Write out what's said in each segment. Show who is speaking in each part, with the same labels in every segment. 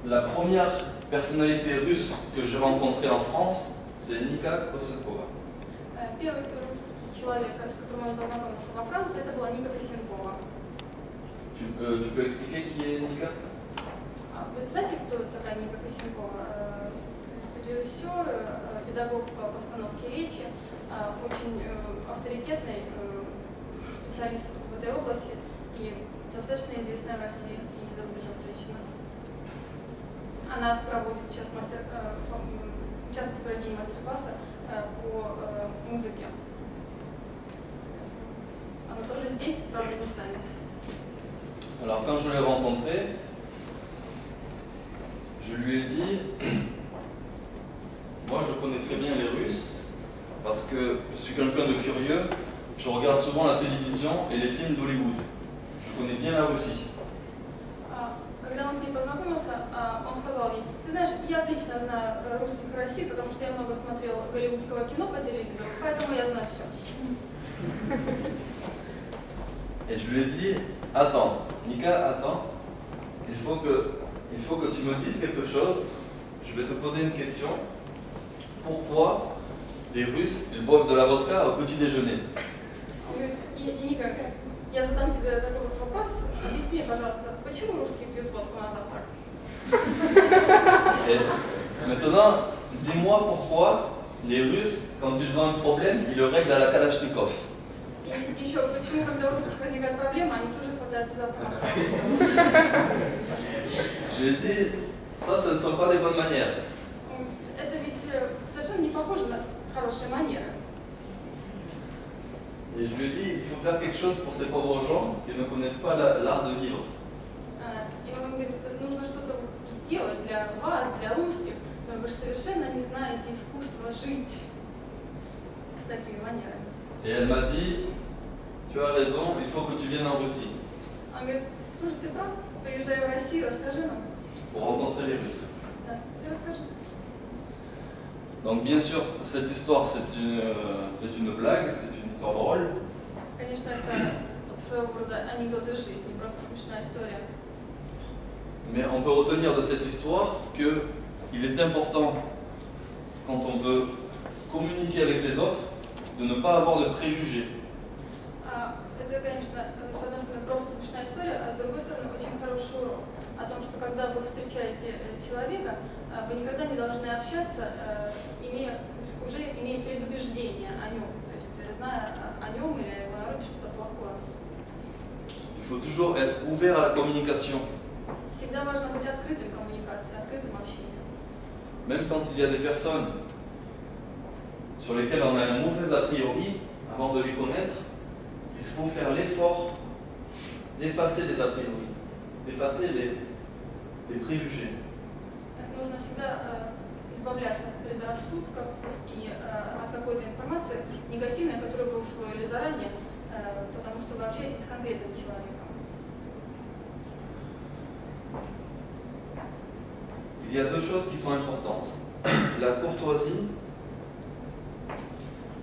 Speaker 1: la première personnalité russe que j'ai rencontrée en France, c'est Nika Kosenkova.
Speaker 2: Первый русский человек, с которым он познакомился во Франции, это была Ника Косенкова.
Speaker 1: Tu peux expliquer qui est Nika?
Speaker 2: Вы знаете, кто такая Ника Косенкова? Режиссер, педагог по постановке речи, очень авторитетный специалист в этой области и достаточно известная в России и за рубежом женщина. Она проводит сейчас участвует в проведении мастер-класса по музыке. Она тоже здесь, в Афганистане.
Speaker 1: Alors quand je l'ai rencontrée, je lui ai dit, moi je connais très bien les Russes, parce que je suis quelqu'un de curieux, je regarde souvent la télévision et les films d'Hollywood. Je connais bien la Russie.
Speaker 2: Когда он с ней познакомился, он сказал ей: ты знаешь, я отлично знаю русских и Россию, потому что я много смотрел голливудского кино по телевизору, поэтому я знаю все.
Speaker 1: Et je lui ai dit, attends, Nika, attends, il faut que tu me dises quelque chose, je vais te poser une question. Pourquoi les Russes, ils boivent de la vodka au petit déjeuner?
Speaker 2: Он говорит: Ника, я задам тебе такой вот вопрос, объясни, пожалуйста, почему русские пьют водку на завтрак?
Speaker 1: Et maintenant, dis-moi pourquoi les Russes, quand ils ont un problème, ils le règlent à la Kalachnikov.
Speaker 2: И еще, почему, когда у русских возникает проблема, они тоже хватаются за автомат?
Speaker 1: Je lui ai dit, ça, ce ne sont pas des bonnes manières.
Speaker 2: Это ведь совершенно не похоже на хорошие манеры.
Speaker 1: Et je lui ai dit, il faut faire quelque chose pour ces pauvres gens qui ne connaissent pas l'art de vivre.
Speaker 2: И он говорит: нужно что-то сделать для вас, для русских, потому что вы совершенно не знаете искусство жить с такими манерами.
Speaker 1: Et elle m'a dit, tu as raison, il faut que tu viennes en Russie.
Speaker 2: Он говорит: слушай, ты прав, приезжай в Россию, расскажи нам.
Speaker 1: Pour rencontrer les Russes.
Speaker 2: Да, ты расскажи.
Speaker 1: Donc bien sûr, cette histoire, c'est une blague, c'est une histoire drôle.
Speaker 2: Конечно, это своего рода анекдот из жизни, просто смешная история.
Speaker 1: Mais on peut retenir de cette histoire qu'il est important, quand on veut communiquer avec les autres, de ne pas avoir de préjugés.
Speaker 2: Это, конечно, с одной стороны, просто смешная история, а с другой стороны, очень хороший урок о том, что когда вы встречаете человека, вы никогда не должны общаться, имея предубеждение о нем, то есть зная о нем или о его народе что-то плохое.
Speaker 1: Il faut toujours être ouvert à la communication.
Speaker 2: Всегда важно быть открытым к коммуникации, открытым общением.
Speaker 1: Même quand il y a des personnes sur lesquelles on a un mauvais a priori, avant de les connaître, il faut faire l'effort d'effacer les a priori, d'effacer les préjugés.
Speaker 2: Нужно всегда избавляться от предрассудков и от какой-то информации негативной, которую вы усвоили заранее, потому что вы общаетесь с конкретным человеком.
Speaker 1: Il y a deux choses qui sont importantes. La courtoisie.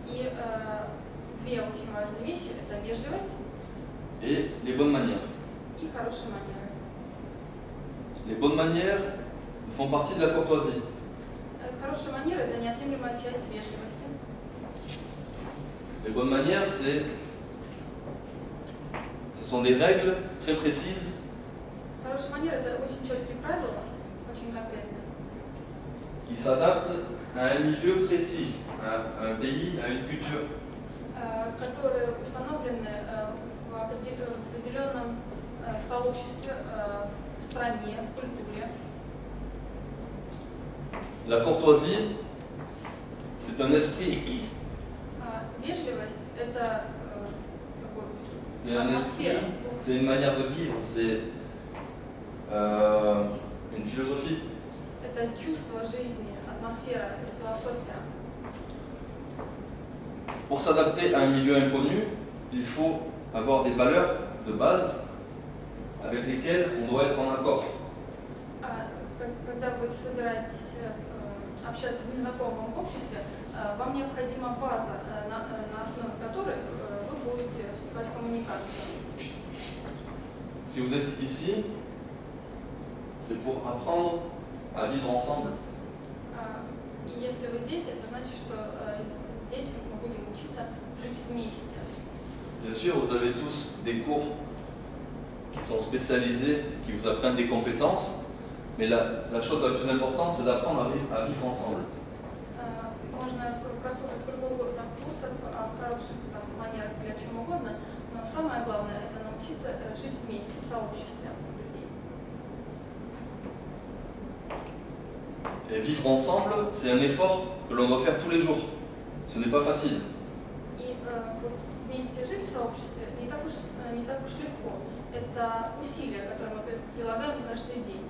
Speaker 2: И две очень важные вещи – это вежливость
Speaker 1: Et les bonnes manières.
Speaker 2: и хорошие манеры.
Speaker 1: Les bonnes manières font partie de la courtoisie.
Speaker 2: Хорошие манеры – это неотъемлемая часть вежливости.
Speaker 1: Les bonnes manières, ce sont des règles très précises.
Speaker 2: Хорошие манеры – это очень четкие правила, очень конкретные.
Speaker 1: Qui s'adaptent à un milieu précis, à un pays, à une culture.
Speaker 2: Которые установлены в определенном сообществе, в стране, в культуре.
Speaker 1: La courtoisie, c'est un esprit.
Speaker 2: Вежливость – это
Speaker 1: C'est un esprit, c'est une manière de vivre, c'est une philosophie.
Speaker 2: Это чувство жизни, атмосфера, это философия.
Speaker 1: Pour s'adapter à un milieu inconnu, il faut avoir des valeurs de base avec lesquelles on doit être en accord.
Speaker 2: Когда вы собираетесь общаться в незнакомом обществе, вам необходима база, на основе которой вы будете вступать в коммуникацию.
Speaker 1: Si vous êtes ici, c'est pour apprendre à vivre ensemble.
Speaker 2: И если вы здесь, это значит, что здесь мы будем учиться жить вместе.
Speaker 1: Bien sûr, vous avez tous des cours qui sont spécialisés, qui vous apprennent des compétences, mais la chose la plus importante, c'est d'apprendre à vivre ensemble.
Speaker 2: Можно прослушать кругом курсов о хороших манерах или о чем угодно, но самое главное – это научиться жить вместе, в сообществе людей.
Speaker 1: Et vivre ensemble, c'est un effort que l'on doit faire tous les jours. Ce n'est pas facile.
Speaker 2: И вот вместе жить в сообществе не так уж легко. Это усилия, которые мы прилагаем каждый день.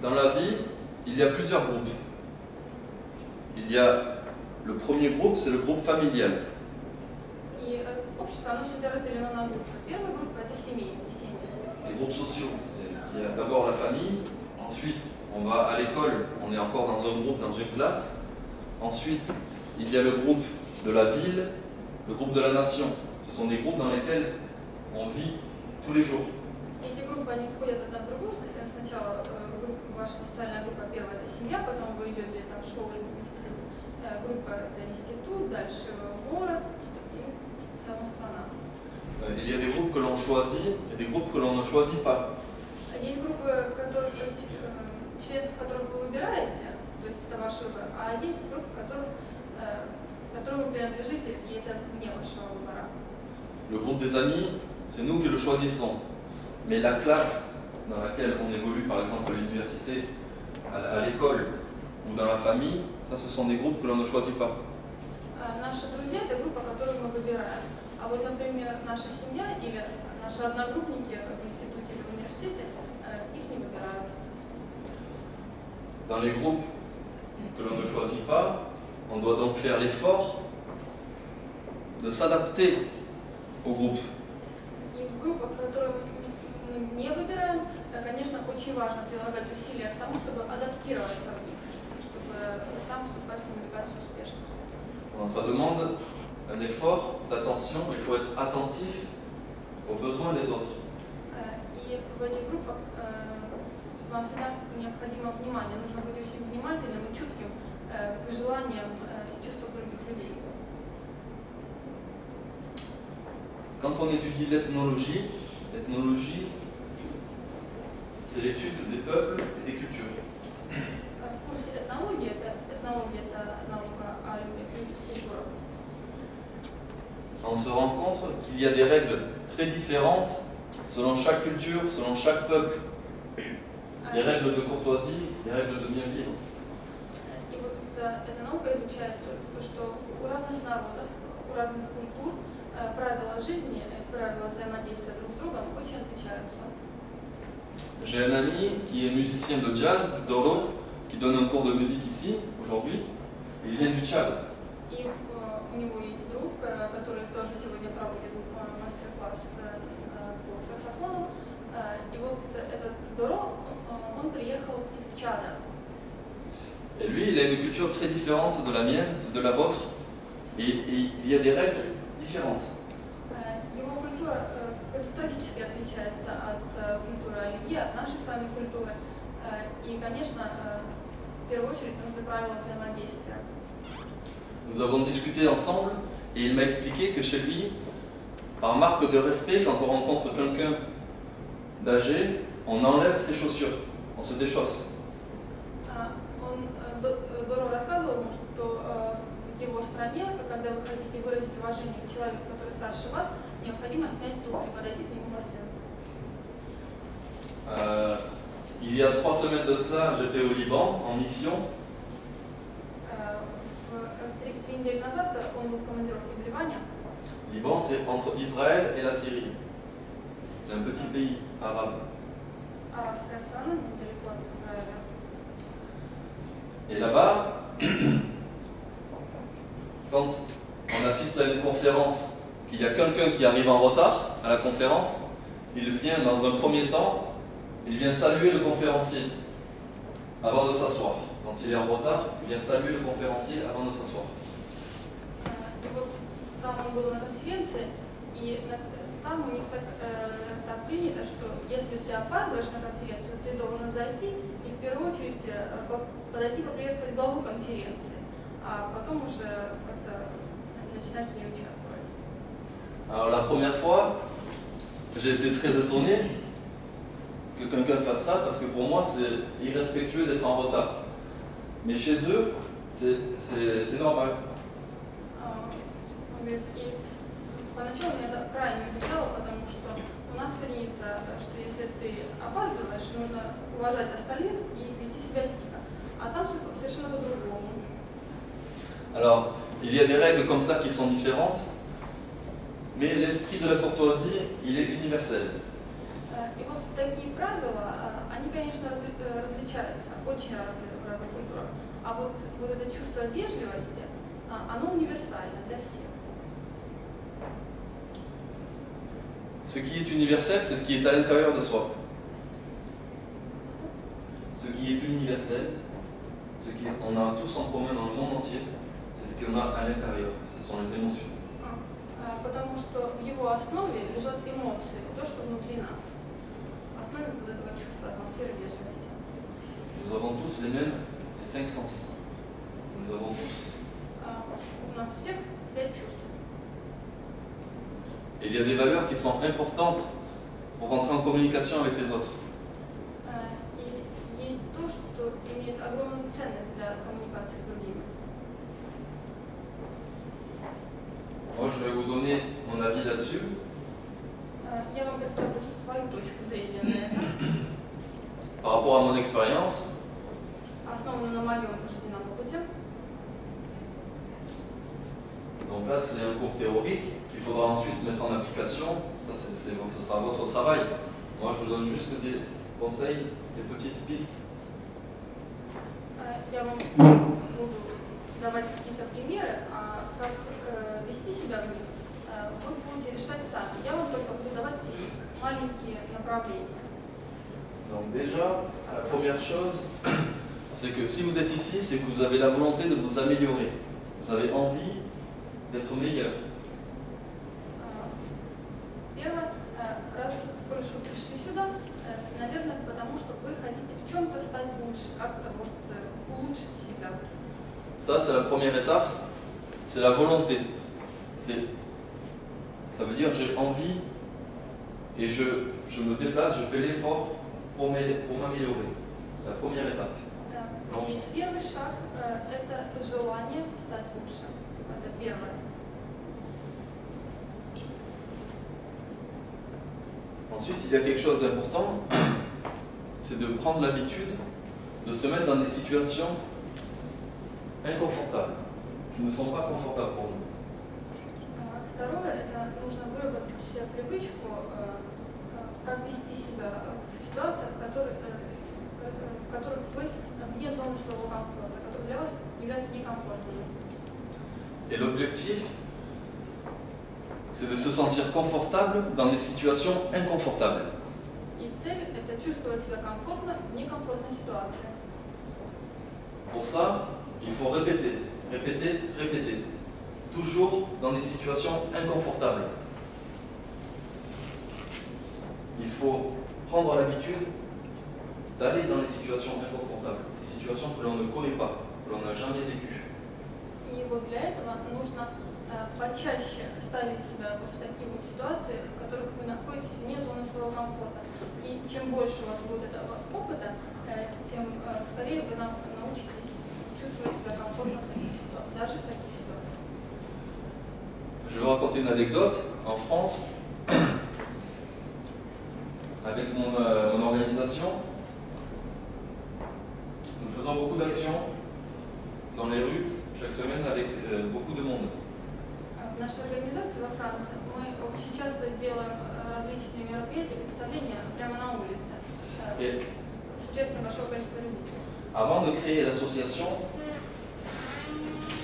Speaker 1: Dans la vie, il y a plusieurs groupes. Il y a le premier groupe, c'est le groupe familial.
Speaker 2: И общество, оно всегда разделено на группы. Первая группа – это семейные семьи.
Speaker 1: Les groupes sociaux. Il y a d'abord la famille, ensuite on va à l'école, on est encore dans un groupe, dans une classe. Ensuite, il y a le groupe de la ville, le groupe de la nation. Ce sont des groupes dans lesquels on vit tous les jours.
Speaker 2: Эти группы, они входят одна в другую. Сначала ваша социальная группа первая – это семья, потом вы идете там, в школу или в институт. Группа – это институт, дальше город и целая страна.
Speaker 1: Il y a des groupes que l'on choisit et des groupes que l'on ne choisit pas.
Speaker 2: Есть группы, членов которых вы выбираете, то есть это ваш выбор, а есть группы, которым вы принадлежите, и это не вашего выбора.
Speaker 1: Le groupe des amis, c'est nous qui le choisissons. Mais la classe dans laquelle on évolue, par exemple à l'université, à l'école ou dans la famille, ça ce sont des groupes que l'on ne choisit pas.
Speaker 2: Наши друзья – это группа, которую мы выбираем. А вот, например, наша семья или наши одногруппники в институте или в университете, их не выбирают.
Speaker 1: Dans les groupes que l'on ne choisit pas, on doit donc faire l'effort de s'adapter au groupe.
Speaker 2: И в группах, которые мы не выбираем, конечно, очень важно прилагать усилия к тому, чтобы адаптироваться в них, чтобы там вступать в коммуникацию успешно.
Speaker 1: Ça demande un effort d'attention, il faut être attentif aux besoins des autres.
Speaker 2: И в этих группах вам всегда необходимо внимание, нужно быть очень внимательным и чутким к желаниям и чувствам других людей.
Speaker 1: Quand on étudie l'ethnologie, c'est l'étude des peuples et des cultures.
Speaker 2: В курсе этнология это наука о людях и культурах.
Speaker 1: On se rend compte qu'il y a des règles très différentes selon chaque culture, selon chaque peuple. Des règles de courtoisie, des règles de bien vivre.
Speaker 2: И вот эта наука изучает то, что у разных народов, у разных культур правила жизни, правила взаимодействия друг с другом очень отличаются.
Speaker 1: J'ai un ami qui est musicien de jazz, Doro, qui donne un cours de musique ici, aujourd'hui. Il vient du Tchad.
Speaker 2: И у него есть друг, который тоже сегодня проводит мастер-класс по саксофону. И вот этот Доро, он приехал из Чада.
Speaker 1: Et lui, il a une culture très différente de la mienne, de la vôtre, et il y a des règles différentes.
Speaker 2: Его культура катастрофически отличается от культуры Оливье, от нашей с вами культуры. И, конечно, в первую очередь нужны правила взаимодействия.
Speaker 1: Nous avons discuté ensemble et il m'a expliqué que chez lui, par marque de respect, quand on rencontre quelqu'un d'âgé, on enlève ses chaussures, on se déchausse.
Speaker 2: Доро рассказывал ему, что в его стране, когда вы хотите выразить уважение к человеку, который старше вас, необходимо снять туфли, подойти к нему босым.
Speaker 1: Il y a 3 semaines de cela, j'étais au Liban en mission.
Speaker 2: 3 недели назад он был в командировке в Ливане.
Speaker 1: Liban, c'est entre Israël et la Syrie. C'est un petit pays arabe.
Speaker 2: Арабская страна, недалеко от Израиля.
Speaker 1: Et là-bas, quand on assiste à une conférence, qu'il y a quelqu'un qui arrive en retard à la conférence, il vient dans un premier temps, il vient saluer le conférencier avant de s'asseoir. Quand il est en retard, il vient saluer le conférencier avant de s'asseoir.
Speaker 2: И вот там он был на конференции, и там у них так принято, что если ты опаздываешь на конференцию, ты должен зайти и в первую очередь подойти поприветствовать главу конференции, а потом уже как-то начинать в ней участвовать.
Speaker 1: Alors la première fois, j'ai été très étonné que quelqu'un fasse ça parce que pour moi c'est irrespectueux d'être en retard. Mais chez eux, c'est normal.
Speaker 2: Он говорит, и поначалу меня это крайне удивляло, потому что у нас принято, что если ты опаздываешь, нужно уважать остальных и вести себя тихо. А там все совершенно по-другому.
Speaker 1: Alors, il y a des règles comme ça qui sont différentes, mais l'esprit de la courtoisie, il est universel.
Speaker 2: И вот такие правила, они, конечно, различаются, очень разные в разных культурах. А вот это чувство вежливости, оно универсально для всех.
Speaker 1: Ce qui est universel, c'est ce qui est à l'intérieur de soi. Ce qui est universel, ce qu'on a tous en commun dans le monde entier, c'est ce qu'on a à l'intérieur, ce sont les émotions.
Speaker 2: Потому что в его основе лежат эмоции, то, что внутри нас. В основе вот этого чувства, атмосферы вежливости.
Speaker 1: Nous avons tous les mêmes, les 5 sens. Nous avons tous.
Speaker 2: У нас у всех 5 чувств.
Speaker 1: Et il y a des valeurs qui sont importantes pour rentrer en communication avec les autres.
Speaker 2: И есть то, что имеет огромную ценность для коммуникации с другими.
Speaker 1: Moi, je vais vous donner mon avis là-dessus.
Speaker 2: Я вам представлю свою точку зрения на это.
Speaker 1: Par rapport à mon expérience,
Speaker 2: Основанную на моем жизненном опыте.
Speaker 1: donc là c'est un cours théorique qu'il faudra ensuite mettre en application. Ça, ce sera votre travail. Moi, je vous donne juste des conseils, des petites pistes.
Speaker 2: Я вам буду давать какие-то примеры, а как вести себя в них, вы будете решать сами. Я вам только буду давать маленькие направления.
Speaker 1: Donc déjà, la première chose, c'est que si vous êtes ici, c'est que vous avez la volonté de vous améliorer. Vous avez envie d'être meilleur.
Speaker 2: Первое, раз вы пришли сюда, наверное, потому что вы хотите в чем-то стать лучше, как-то вот улучшить себя.
Speaker 1: Ça, c'est la première étape, c'est la volonté. Ça veut dire j'ai envie et je me déplace, je fais l'effort pour m'améliorer. La première étape.
Speaker 2: И первый шаг – это желание стать лучше. Это первое.
Speaker 1: Ensuite, il y a quelque chose d'important, c'est de prendre l'habitude de se mettre dans des situations inconfortables, qui ne sont pas confortables pour nous.
Speaker 2: Второе – это нужно выработать у себя привычку, как вести себя в ситуациях, в которых вы вне зоны своего комфорта, которые для вас являются некомфортными.
Speaker 1: Et l'objectif, c'est de se sentir confortable dans des situations inconfortables.
Speaker 2: И цель – это чувствовать себя комфортно в некомфортной ситуации.
Speaker 1: Pour ça, il faut répéter, répéter, répéter. Toujours dans des situations inconfortables. Il faut prendre l'habitude d'aller dans les situations inconfortables, des situations que l'on ne connaît pas, que l'on n'a jamais vécues.
Speaker 2: И вот для этого нужно почаще ставить себя вот в такие вот ситуации, в которых вы находитесь вне зоны своего комфорта. И чем больше у вас будет этого опыта, тем скорее вы научитесь чувствовать себя комфортно в таких ситуациях, даже в таких ситуациях.
Speaker 1: Je vais raconter une anecdote. En France, avec mon organisation, nous faisons beaucoup d'actions dans les rues chaque semaine avec beaucoup de monde.
Speaker 2: В нашей организации во Франции мы очень часто делаем различные мероприятия, представления прямо на улице с участием большого количества людей.
Speaker 1: Avant de créer l'association,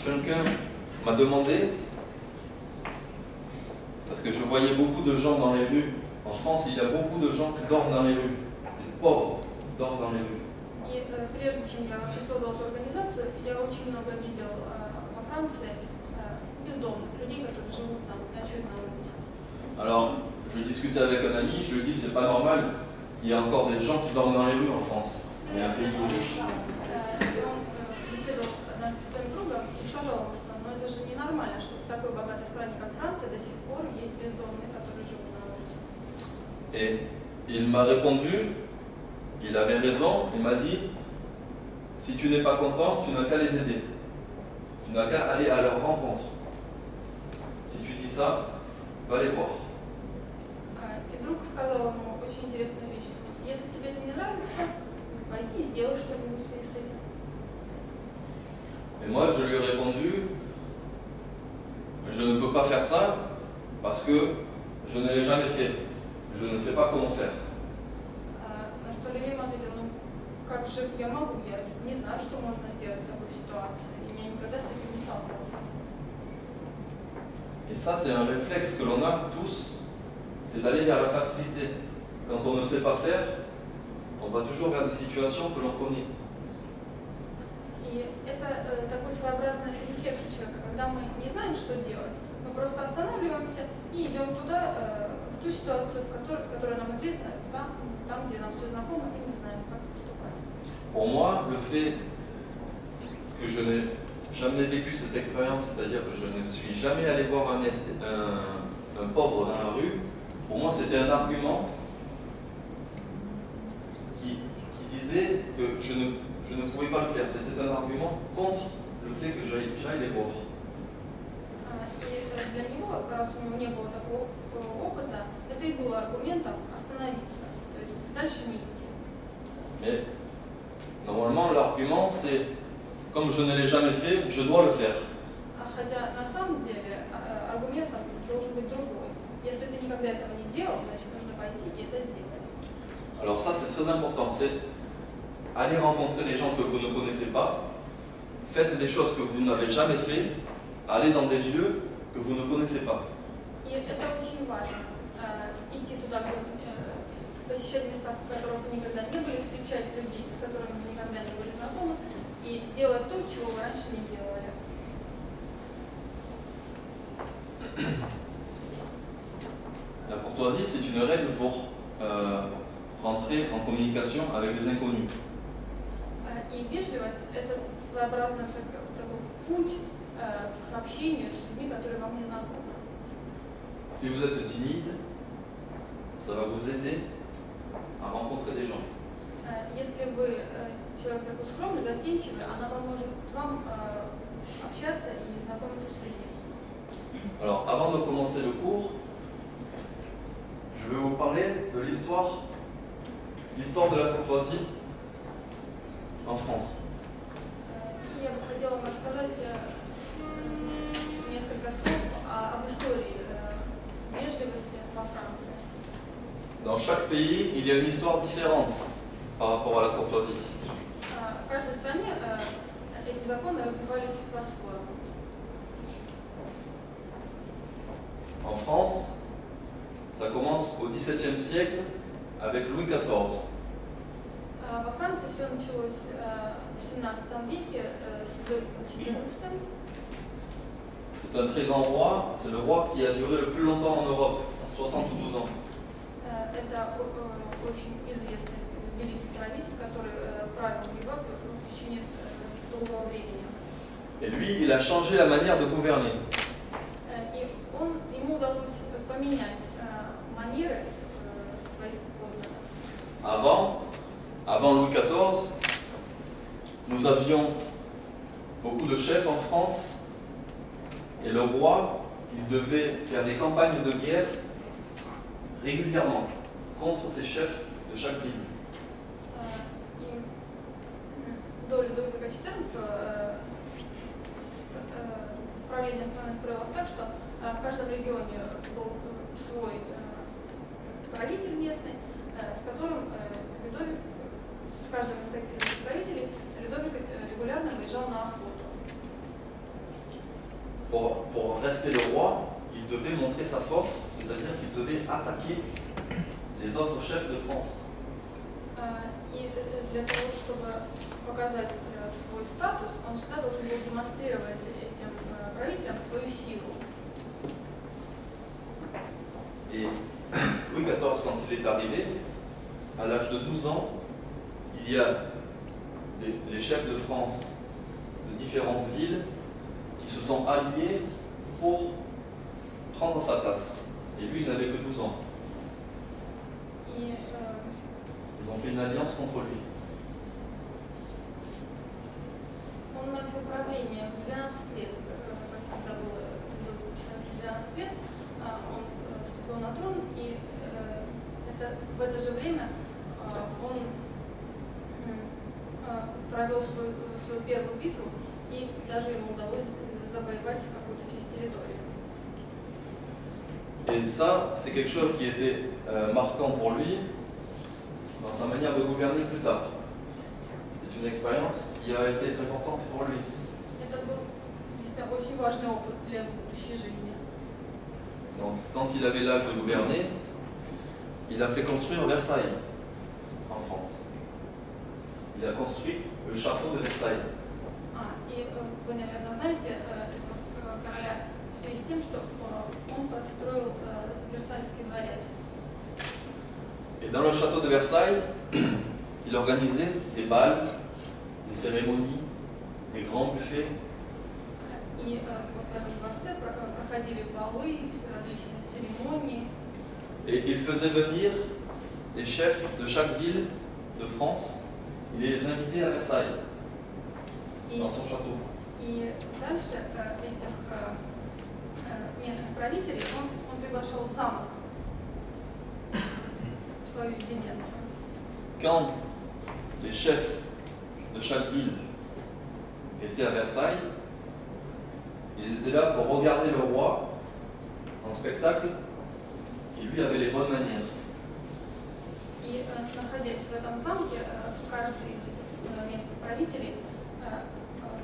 Speaker 1: quelqu'un m'a demandé, parce que je voyais beaucoup de gens dans les rues. En France, il y a beaucoup de gens qui dorment dans les rues. Des pauvres dorment dans les rues.
Speaker 2: И прежде чем я вообще создала эту организацию, я очень много видел во Франции бездомных людей, которые живут там, ночуют на улице.
Speaker 1: Alors, je discutais avec un ami, je lui dis c'est pas normal, il y a encore des gens qui dorment dans les rues en France. Il y a un pays de riches.
Speaker 2: И он беседовал однажды со своим другом и сказал ему, что это же ненормально, что в такой богатой стране, как Франция, до сих пор есть бездомные, которые живут на улице.
Speaker 1: Et il m'a répondu, il avait raison, il m'a dit, si tu n'es pas content, tu n'as qu'à les aider. Tu n'as qu'à aller à leur rencontre. Si tu dis ça, va les voir.
Speaker 2: И друг сказал ему очень интересную вещь. Если тебе это не нравится, пойди и сделай что-нибудь с этим.
Speaker 1: Et moi, je lui ai répondu, je ne peux pas faire ça parce que je ne l'ai jamais fait. Je ne sais pas comment faire.
Speaker 2: На что Левин ответил, ну как же я могу, я не знаю, что можно сделать в такой ситуации. И я никогда с этим не сталкивался.
Speaker 1: Et ça, c'est un réflexe que l'on a tous, c'est d'aller vers la facilité. Quand on ne sait pas faire, on va toujours vers des situations que l'on connaît.
Speaker 2: И это такой своеобразный рефлекс у человека, когда мы не знаем, что делать, мы просто останавливаемся и идем туда, в ту ситуацию, которая нам известна, там, где нам все знакомо, и не знаем, как поступать.
Speaker 1: Pour moi, le fait que je n'ai jamais vécu cette expérience, c'est-à-dire que je ne suis jamais allé voir un pauvre dans la rue, pour moi c'était un argument qui disait que je ne pouvais pas le faire. C'était un argument contre le fait que j'aille les voir.
Speaker 2: И для него, раз у него не было такого опыта, это и было аргументом остановиться, то есть дальше не идти.
Speaker 1: Mais normalement, l'argument c'est comme je ne l'ai jamais fait, je dois le faire.
Speaker 2: Хотя на самом деле аргументом должен быть другой. Если ты никогда этого не делал, значит нужно пойти и это сделать.
Speaker 1: Alors ça c'est très important, c'est aller rencontrer les gens que vous ne connaissez pas, faites des choses que vous n'avez jamais fait, allez dans des lieux que vous ne connaissez pas.
Speaker 2: И это очень важно. Идти туда, посещать места, в которых вы никогда не были, встречать людей, с которыми вы никогда не были знакомы, и делать то, чего вы раньше не делали.
Speaker 1: La courtoisie, c'est une règle pour rentrer en communication avec des inconnus.
Speaker 2: И вежливость – это своеобразный такой путь к общению с людьми, которые вам не знакомы.
Speaker 1: Si vous êtes timide, ça va vous aider à rencontrer des gens.
Speaker 2: Если вы человек такой скромный, застенчивый, она поможет вам общаться и знакомиться с людьми.
Speaker 1: Alors, avant de commencer le cours, je vais vous parler de l'histoire de la courtoisie en France.
Speaker 2: И я бы хотела вам рассказать несколько слов об истории вежливости во Франции.
Speaker 1: Dans chaque pays, il y a une histoire différente par rapport à la courtoisie.
Speaker 2: В каждой стране эти законы развивались по-своему.
Speaker 1: En France, ça commence au XVIIe siècle avec Louis XIV.
Speaker 2: Во Франции все началось в 17 веке с Людовиком XIV.
Speaker 1: C'est un très grand roi, c'est le roi qui a duré le plus longtemps en Europe, 72 ans.
Speaker 2: Это очень известный великий правитель, который правил в Европе в течение долгого времени.
Speaker 1: Et lui, il a changé la manière de gouverner.
Speaker 2: И ему удалось поменять манеры своих подданных.
Speaker 1: Avant Louis XIV, nous avions beaucoup de chefs en France et le roi, il devait faire des campagnes de guerre régulièrement contre ces chefs de chaque pays.
Speaker 2: До Людовика XIV правление страны строилось так, что в каждом регионе был свой правитель местный, с которым Людовик, с каждым из таких правителей Людовик регулярно выезжал на охоту.
Speaker 1: Pour rester le roi, il devait montrer sa force, c'est-à-dire qu'il devait attaquer les autres chefs de France.
Speaker 2: И для того, чтобы показать свой статус, он всегда должен был демонстрировать этим правителям свою силу.
Speaker 1: Et Louis XIV, quand il est arrivé, à l'âge de 12 ans, il y a les chefs de France de différentes villes qui se sont alliés pour prendre sa place. Et lui, il n'avait que 12 ans.
Speaker 2: И
Speaker 1: Ils ont fait une alliance contre lui.
Speaker 2: он начал правление в 12 лет, когда было 12 лет, он вступил на трон, и в это же время он провел свою первую битву, и даже ему удалось завоевать какую-то часть территории.
Speaker 1: Et ça, c'est quelque chose qui était marquant pour lui dans sa manière de gouverner plus tard. C'est une expérience qui a été importante pour lui.
Speaker 2: Это был действительно очень важный опыт для будущей жизни.
Speaker 1: Donc, quand il avait l'âge de gouverner, il a fait construire Versailles en France. Il a construit le château de Versailles.
Speaker 2: И вы, наверное, знаете этого короля в связи с тем, что он построил Версальский дворец.
Speaker 1: Et dans le château de Versailles, il organisait des bals, des cérémonies, des grands buffets.
Speaker 2: И вот в этом дворце проходили балы, различные церемонии.
Speaker 1: Et il faisait venir les chefs de chaque ville de France, il les invitait à Versailles, dans son château.
Speaker 2: И дальше этих местных правителей он приглашал в замок, в свою резиденцию.
Speaker 1: Quand les chefs de chaque ville étaient à Versailles, ils étaient là pour regarder le roi en spectacle qui lui avait les bonnes manières.
Speaker 2: И находясь в этом замке, каждый из этих местных правителей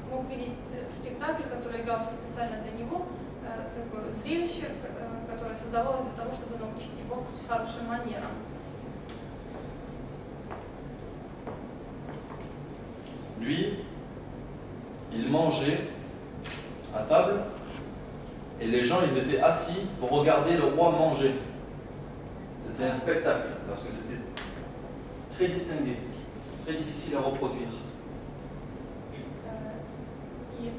Speaker 2: мог видеть спектакль, который игрался специально для него, такое зрелище, которое создавалось для того, чтобы научить его хорошим манерам.
Speaker 1: Lui, il mangeait à table et les gens ils étaient assis pour regarder le roi manger. C'était un spectacle parce que c'était très distingué, très difficile à reproduire.
Speaker 2: И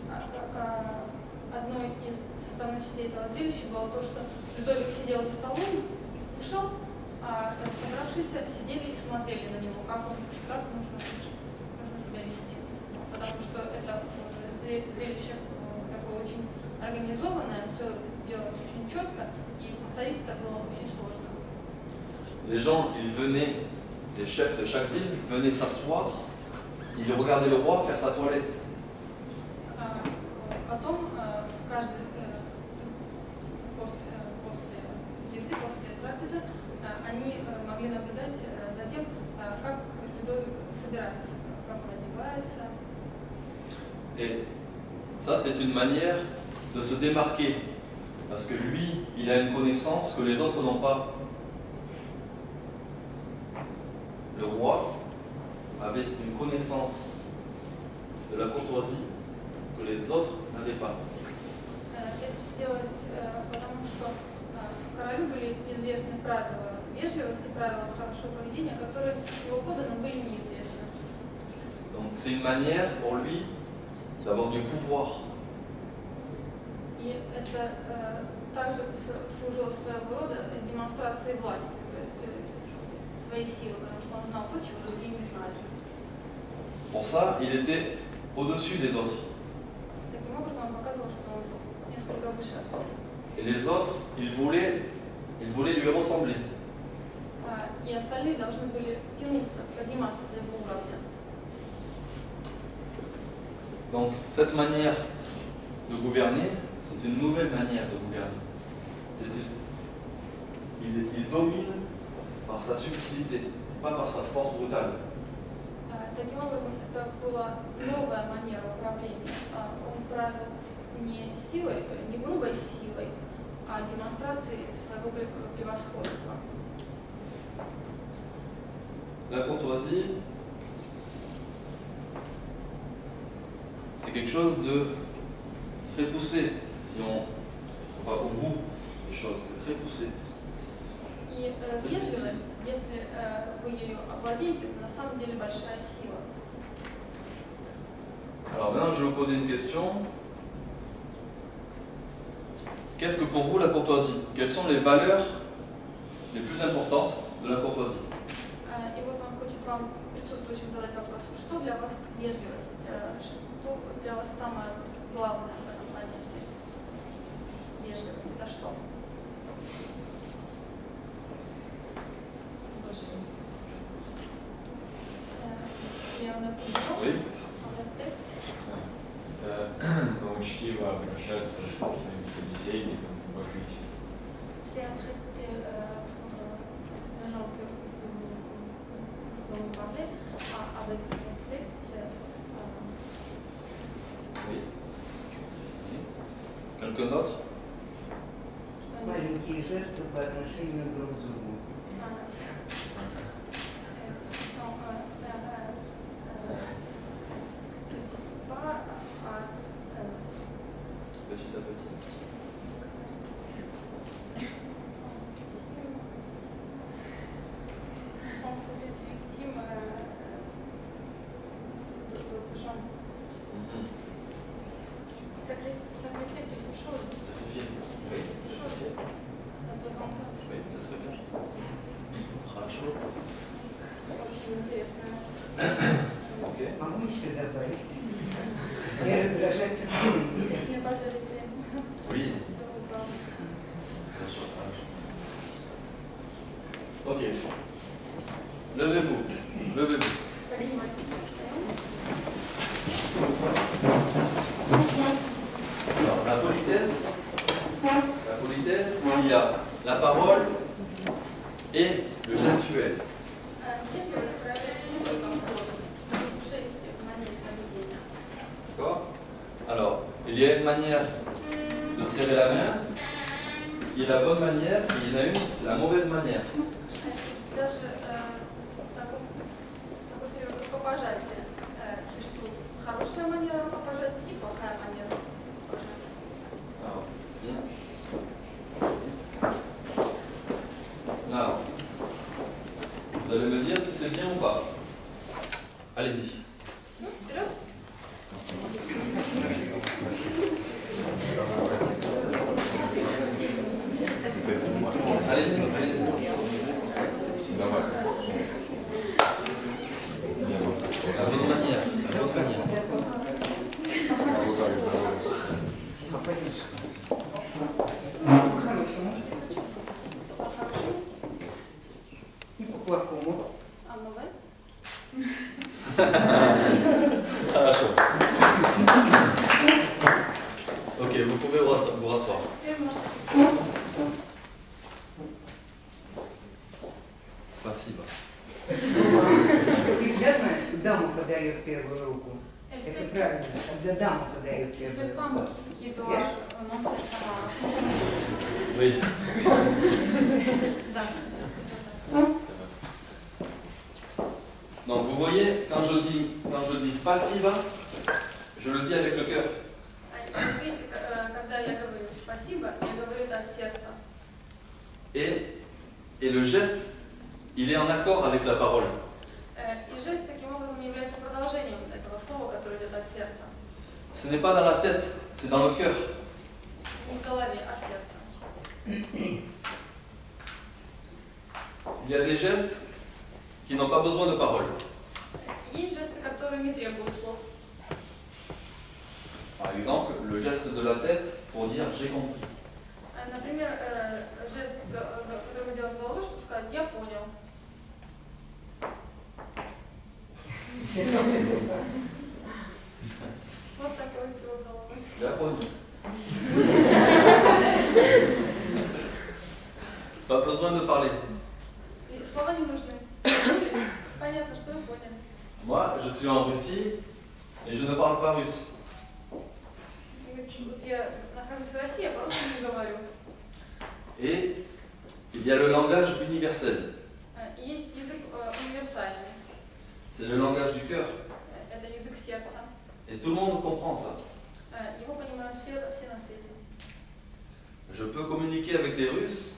Speaker 2: одной из составных частей этого зрелища было то, что Людовик сидел за столом, кушал, а собравшиеся сидели и смотрели на него, как он кушает, как нужно кушать, нужно себя вести. Потому что это зрелище такое очень организованное, все делалось очень четко, и повторить это было очень сложно.
Speaker 1: Les gens, ils venaient, les chefs de chaque ville venaient s'asseoir, ils regardaient le roi faire sa toilette.
Speaker 2: Потом каждый после еды, после трапезы, они могли наблюдать за тем, как Людовик собирается, как он одевается.
Speaker 1: Et ça, c'est une manière de se démarquer, parce que lui, il a une connaissance que les autres n'ont pas. Le roi avait une connaissance de la courtoisie que les autres n'avaient pas.
Speaker 2: Это все делалось потому, что королю были известны правила вежливости, правила хорошего поведения, которые его подданным были неизвестны.
Speaker 1: Donc c'est une manière pour lui d'avoir du pouvoir.
Speaker 2: И это также служило своего рода демонстрацией власти, своей силы, потому что он знал то, чего другие не знали.
Speaker 1: Pour ça, il était au-dessus des autres.
Speaker 2: Таким образом, он показывал, что он несколько выше остальных.
Speaker 1: Et les autres, ils voulaient lui ressembler.
Speaker 2: И остальные должны были тянуться, подниматься до его уровня.
Speaker 1: Donc cette manière de gouverner, c'est une nouvelle manière de gouverner. Il domine par sa subtilité, pas par sa force brutale.
Speaker 2: Таким образом, это была новая манера управления. Он правил не силой, не грубой силой, а демонстрацией своего превосходства.
Speaker 1: La courtoisie, c'est quelque chose de très poussé. Si on va au bout des choses, c'est très poussé.
Speaker 2: И И вежливость, если вы ею овладеете, это на самом деле большая сила.
Speaker 1: Alors maintenant, je vais vous poser une question. Qu'est-ce que pour vous la courtoisie? Quelles sont les valeurs les plus importantes de la courtoisie?
Speaker 2: И вот он хочет вам, присутствующим, задать вопрос. Что для вас вежливость? Что для вас самое главное в этом понятии? Вежливость – это что?
Speaker 1: Oui.
Speaker 3: Учтиво обращаться со своим собеседником, уважить.
Speaker 2: C'est un traité les gens dont vous parlez avec respect.
Speaker 1: Oui. Quelqu'un d'autre?
Speaker 4: Маленькие жесты по отношению друг к другу.
Speaker 1: Petit à petit.
Speaker 2: Sacrifier quelque chose.
Speaker 1: Sacrifier. Oui. Oui, c'est très bien. Хорошо.
Speaker 2: Очень интересно.
Speaker 1: Ok.
Speaker 4: Могу еще добавить? Не раздражаться кто-нибудь.
Speaker 2: Мне позволите.
Speaker 1: Oui. Хорошо, хорошо. Ok. Levez-vous. Levez-vous. Alors, la politesse, il y a la parole et le gestuel. D'accord? Alors, il y a une manière de serrer la main qui est la bonne manière, et il y en a une, c'est la mauvaise manière.
Speaker 2: Даже такой рукопожатия существует хорошая манера рукопожатия и плохая манера рукопожатия.
Speaker 1: Alors, bien. Là, vous allez me dire si c'est bien ou pas. Allez-y.
Speaker 2: Вперед!
Speaker 1: Allez-y, allez-y.
Speaker 3: Давай.
Speaker 1: La bonne manière, la bonne manière.
Speaker 4: По-хорошему
Speaker 2: По-хорошему,
Speaker 4: и по-плохому.
Speaker 2: а новое?
Speaker 1: Хорошо. Ok, vous pouvez vous rasseoir.
Speaker 2: Теперь можно.
Speaker 1: Спасибо.
Speaker 4: Ты всегда знаешь, что дама подает первую руку. Это правильно, когда дама подает
Speaker 2: C'est
Speaker 4: первую
Speaker 2: femme
Speaker 4: руку.
Speaker 2: qui doit montrer sa...
Speaker 1: Oui.
Speaker 2: Да.
Speaker 1: Donc vous voyez, quand je dis spasiba, je le dis avec le cœur.
Speaker 2: Видите, когда я говорю спасибо, я говорю это от сердца.
Speaker 1: Et le geste, il est en accord avec la parole.
Speaker 2: И жест таким образом является продолжением этого слова, которое идет от сердца.
Speaker 1: Ce n'est pas dans la tête, c'est dans le cœur.
Speaker 2: Не в голове, а в сердце.
Speaker 1: Il y a des gestes qui n'ont pas besoin de parole.
Speaker 2: Есть жесты, которые не требуют слов.
Speaker 1: Par exemple, le geste de la tête pour dire j'ai compris.
Speaker 2: Например, жест, который мы делаем головой, чтобы сказать «я понял». Вот такой кивок головой.
Speaker 1: Я понял. Pas besoin de parler.
Speaker 2: И слова не нужны. Понятно, что вы поняли.
Speaker 1: Moi, je suis en Russie et je ne parle pas russe.
Speaker 2: Вот я нахожусь в России, я по-русски не говорю.
Speaker 1: Et il y a le langage universel.
Speaker 2: И есть язык универсальный.
Speaker 1: C'est le langage du cœur.
Speaker 2: Это язык сердца.
Speaker 1: Et tout le monde comprend ça.
Speaker 2: Его понимают все на свете.
Speaker 1: Je peux communiquer avec les Russes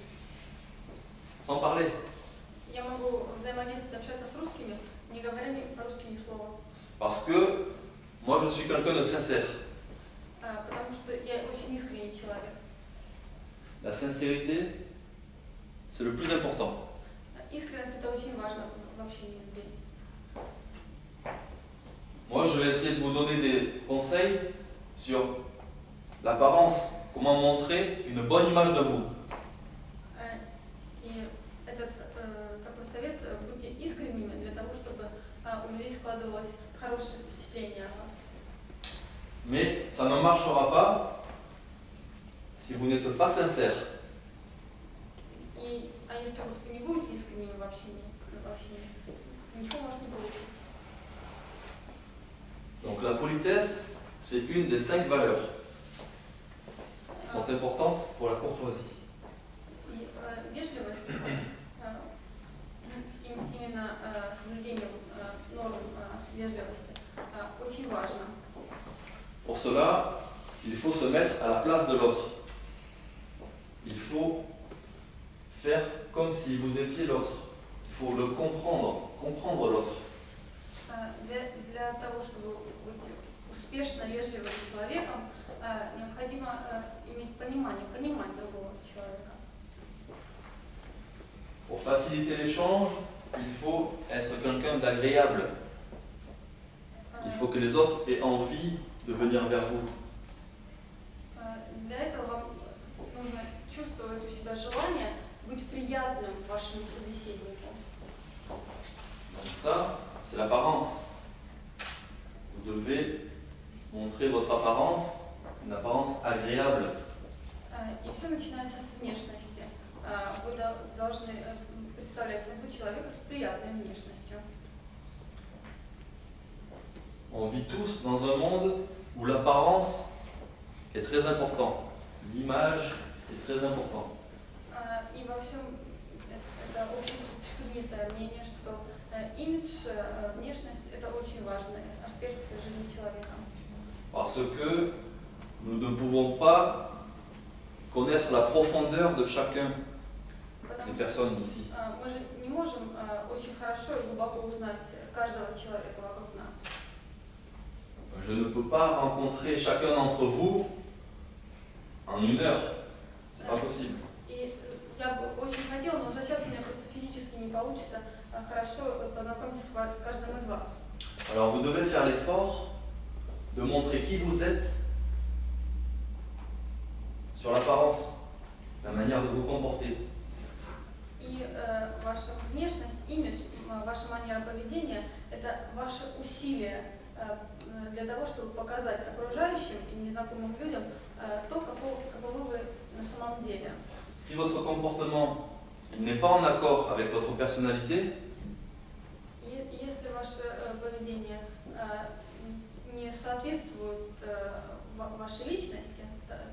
Speaker 1: sans parler.
Speaker 2: Я могу взаимодействовать, общаться с русскими, не говоря по-русски ни слова.
Speaker 1: Parce que moi je suis quelqu'un de sincère.
Speaker 2: Потому что я очень искренний человек.
Speaker 1: La sincérité, c'est le plus important.
Speaker 2: Искренность это очень важно в общении людей.
Speaker 1: Moi je vais essayer de vous donner des conseils sur l'apparence, comment montrer une bonne image de vous.
Speaker 2: И этот такой совет, будьте искренними для того, чтобы у людей складывалось хорошее впечатление о вас.
Speaker 1: Mais ça ne marchera pas si vous n'êtes pas sincère.
Speaker 2: А если вот вы не будете искренними в общении, ничего может не получиться.
Speaker 1: Donc la politesse, c'est une des 5 valeurs qui sont importantes pour la courtoisie.
Speaker 2: И вежливость, именно соблюдение норм вежливости, очень важно.
Speaker 1: Pour cela, il faut se mettre à la place de l'autre. Il faut faire comme si vous étiez l'autre. Il faut le comprendre l'autre.
Speaker 2: Для того, чтобы быть успешно вежливым человеком, необходимо иметь понимать другого человека.
Speaker 1: Pour faciliter l'échange, il faut être quelqu'un d'agréable. Il faut que les autres aient envie de venir vers vous.
Speaker 2: Для этого вам нужно чувствовать у себя желание быть приятным вашему собеседнику.
Speaker 1: Donc ça, c'est l'apparence. Vous devez montrer votre apparence, une apparence agréable.
Speaker 2: И все начинается с внешности. Вы должны представлять собой человека с приятной внешностью.
Speaker 1: On vit tous dans un monde où l'apparence est très important. L'image est très important.
Speaker 2: И во всем это общепринятое мнение, что имидж, внешность – это очень важный аспект жизни человека.
Speaker 1: Parce que nous ne pouvons pas connaître la profondeur de chacun des personnes ici.
Speaker 2: Мы же не можем очень хорошо и глубоко узнать каждого человека вокруг нас.
Speaker 1: Je ne peux pas rencontrer chacun d'entre vous en 1 heure. C'est pas possible.
Speaker 2: И я бы очень хотела, но сейчас у меня просто физически не получится хорошо познакомиться с каждым из вас.
Speaker 1: Alors vous devez faire l'effort de montrer qui vous êtes sur l'apparence, la manière de vous comporter.
Speaker 2: И ваша внешность, имидж, ваша манера поведения – это ваше усилие для того, чтобы показать окружающим и незнакомым людям то, каковы вы на самом деле.
Speaker 1: Si votre comportement n'est pas en accord avec votre personnalité,
Speaker 2: И если ваше поведение не соответствует вашей личности,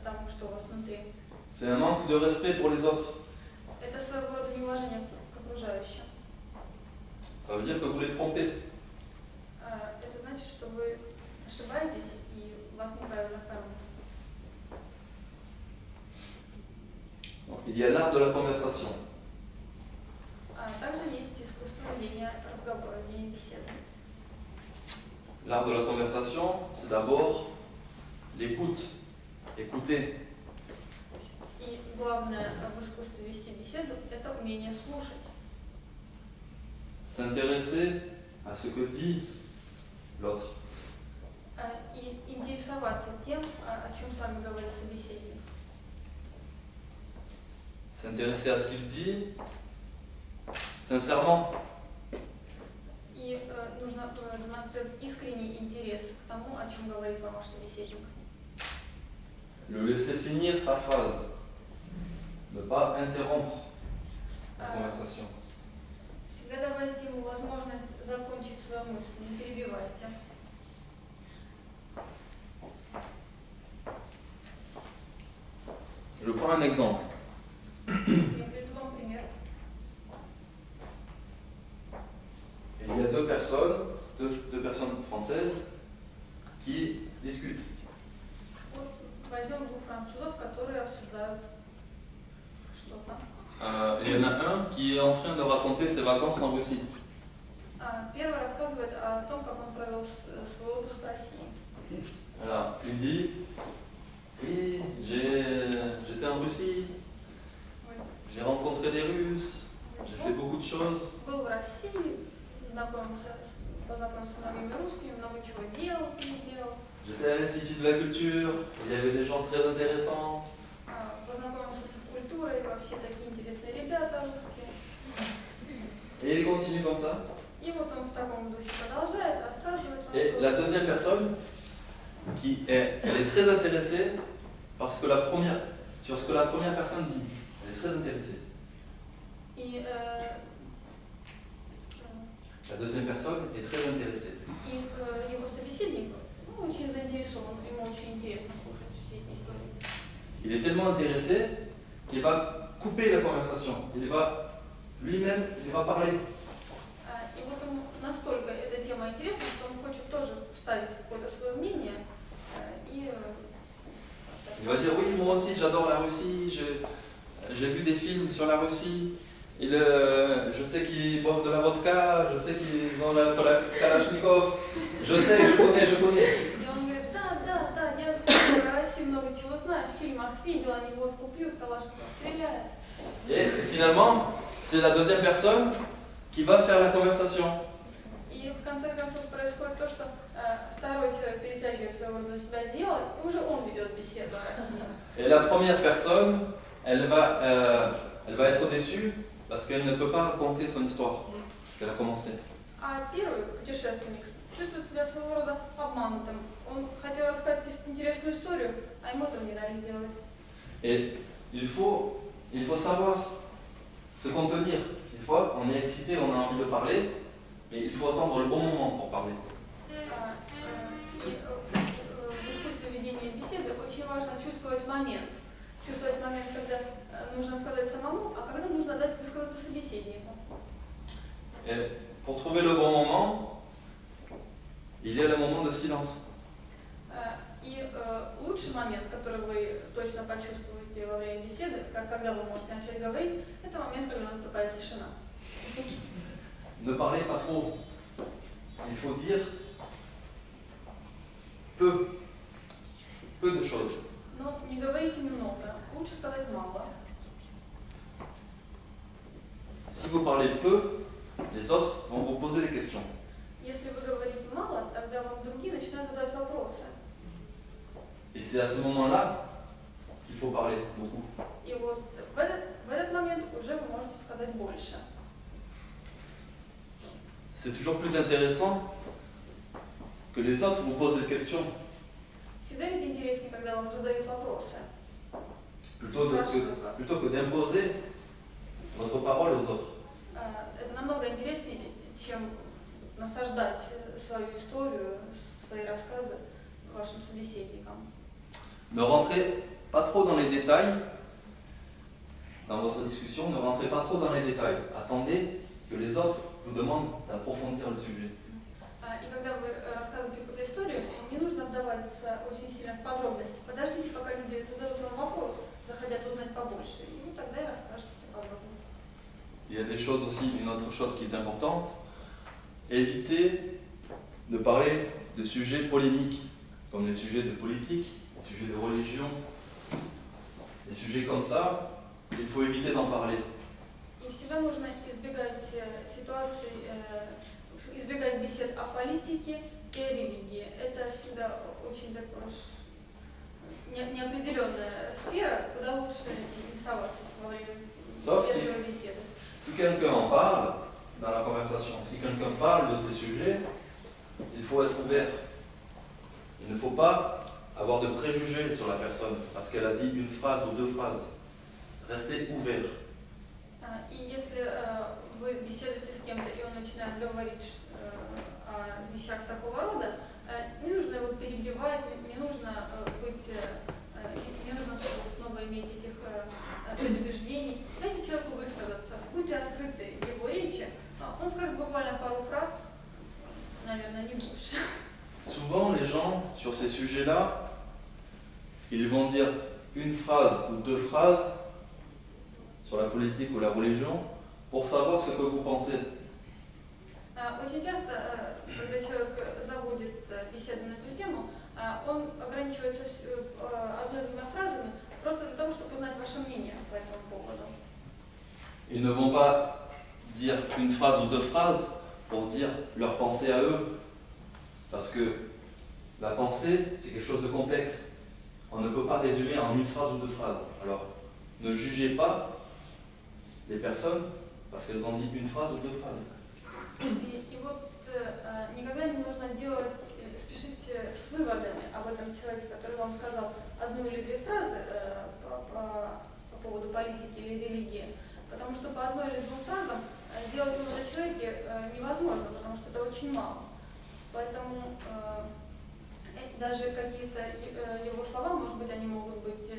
Speaker 2: тому, что у вас внутри,
Speaker 1: c'est un manque de respect pour les autres.
Speaker 2: это своего рода неуважение к окружающим.
Speaker 1: Ça veut dire que vous les trompez.
Speaker 2: Это значит, что вы ошибаетесь и вас неправильно поймут.
Speaker 1: Donc, il y a l'art de la conversation.
Speaker 2: Также есть искусство ведения разговора, ведения беседы.
Speaker 1: L'art de la conversation, c'est d'abord l'écoute. Écouter.
Speaker 2: И главное в искусстве вести беседу – это умение слушать.
Speaker 1: S'intéresser à ce que dit l'autre.
Speaker 2: И интересоваться тем, о чем с вами говорит собеседник.
Speaker 1: S'intéresser à ce qu'il dit sincèrement.
Speaker 2: И нужно демонстрировать искренний интерес к тому, о чем говорит вам ваш собеседник.
Speaker 1: Le laisser finir sa phrase. Ne pas interrompre la conversation.
Speaker 2: Всегда давайте ему возможность закончить свою мысль, не перебивайте.
Speaker 1: Je prends un exemple.
Speaker 2: Я приведу вам пример.
Speaker 1: Il y a deux personnes françaises qui discutent.
Speaker 2: Вот возьмем двух французов, которые обсуждают что-то.
Speaker 1: il y en a un qui est en train de raconter ses vacances en Russie.
Speaker 2: Первый рассказывает о том, как он провел свой отпуск в России.
Speaker 1: Voilà, il dit, oui, j'étais en Russie, j'ai rencontré des Russes, j'ai fait beaucoup de choses.
Speaker 2: Был в России, познакомился с многими русскими, много чего делал, переделал.
Speaker 1: J'étais à l'Institut de la Culture, il y avait des gens très intéressants.
Speaker 2: Познакомился с культурой, вообще такие интересные ребята русские.
Speaker 1: Et il continue comme ça.
Speaker 2: И вот он в таком духе продолжает рассказывать.
Speaker 1: Et la deuxième personne, elle est très intéressée parce que sur ce que la première personne dit. Elle est très intéressée.
Speaker 2: И,
Speaker 1: la deuxième personne est très intéressée.
Speaker 2: И его собеседник очень заинтересован, ему очень интересно слушать все эти истории.
Speaker 1: Il est tellement intéressé qu'il va couper la conversation. Il va parler.
Speaker 2: И вот ему настолько эта тема интересна, что он хочет тоже вставить какое-то свое мнение.
Speaker 1: Il va dire oui, moi aussi j'adore la Russie, j'ai vu des films sur la Russie, je sais qu'ils boivent de la vodka, je sais qu'ils ont la Kalachnikov, je sais, je connais.
Speaker 2: И он говорит, да, я про Россию много чего знаю, в фильмах видел, они водку пьют, Калашников стреляют.
Speaker 1: Et finalement, c'est la deuxième personne qui va faire la conversation.
Speaker 2: И в конце концов происходит то, что второй человек перетягивает своего на себя одеяло, и уже он ведет беседу о России.
Speaker 1: Et la première personne, elle va être déçue parce qu'elle ne peut pas raconter son histoire qu'elle a commencé.
Speaker 2: А первый путешественник чувствует себя своего рода обманутым. Он хотел рассказать интересную историю, а ему этого не дали сделать.
Speaker 1: Et il faut savoir se contenir. Des fois, on est excité, on a envie de parler, mais il faut attendre le bon moment pour parler.
Speaker 2: И в искусстве ведения беседы очень важно чувствовать момент. Чувствовать момент, когда нужно сказать самому, а когда нужно дать высказаться собеседнику.
Speaker 1: Et pour trouver le bon moment, il y a le moment de silence.
Speaker 2: И лучший момент, который вы точно почувствуете во время беседы, когда вы можете начать говорить, это момент, когда наступает тишина.
Speaker 1: Ne parlez pas trop. Il faut dire peu de choses.
Speaker 2: Но не говорите много, лучше сказать мало.
Speaker 1: Si vous parlez peu, les autres vont vous poser des questions.
Speaker 2: Если вы говорите мало, тогда вам другие начинают задавать вопросы.
Speaker 1: Et c'est à ce moment-là qu'il faut parler beaucoup.
Speaker 2: И вот в этот момент уже вы можете сказать больше.
Speaker 1: C'est toujours plus intéressant que les autres vous posent des questions.
Speaker 2: Всегда ведь интереснее, когда вам задают вопросы.
Speaker 1: Plutôt que d'imposer votre parole aux autres.
Speaker 2: Это намного интереснее, чем насаждать свою историю, свои рассказы вашим собеседникам.
Speaker 1: Ne rentrez pas trop dans les détails dans votre discussion, ne rentrez pas trop dans les détails. Attendez que les autres vous demandent d'approfondir le sujet.
Speaker 2: И когда вы рассказываете какую-то историю, не нужно вдаваться очень сильно в подробности. Подождите, пока люди зададут вам вопрос, захотят узнать побольше, и тогда и расскажете все подробно.
Speaker 1: Il y a des choses aussi, une autre chose qui est importante, évitez de parler de sujets polémiques, comme les sujets de politique, les sujets de religion, des sujets comme ça, il faut éviter d'en parler.
Speaker 2: И всегда нужно избегать ситуаций, избегать бесед о политике и о религии. Это всегда очень такая неопределенная сфера, куда лучше не соваться во время первой беседы.
Speaker 1: Si quelqu'un en parle dans la conversation, si quelqu'un parle de ces sujets, il faut être ouvert. Il ne faut pas avoir de préjugés sur la personne parce qu'elle a dit une phrase ou deux phrases. Restez ouvert.
Speaker 2: И если вы беседуете с кем-то, и он начинает говорить о вещах такого рода, не нужно его перебивать, не нужно снова иметь этих предубеждений. Дайте человеку высказаться, будьте открыты его речи. Он скажет буквально пару фраз, наверное, не больше.
Speaker 1: Souvent, les gens, sur ces sujets-là, ils vont dire une phrase ou deux phrases sur la politique ou la religion pour savoir ce que vous pensez.
Speaker 2: Очень часто, когда человек заводит беседу на эту тему, он ограничивается одной-двумя фразами просто для того, чтобы узнать ваше мнение по этому поводу.
Speaker 1: Ils ne vont pas dire une phrase ou deux phrases pour dire leur pensée à eux, parce que la pensée, c'est quelque chose de complexe. On ne peut pas résumer en une phrase ou deux phrases. Alors, ne jugez pas les personnes parce qu'elles ont dit une phrase ou deux phrases.
Speaker 2: И вот никогда не нужно спешить с выводами об этом человеке, который вам сказал одну или две фразы по поводу политики или религии, потому что по одной или двум фразам делать вывод о человеке невозможно, потому что это очень мало. Поэтому даже какие-то его слова, может быть, они могут быть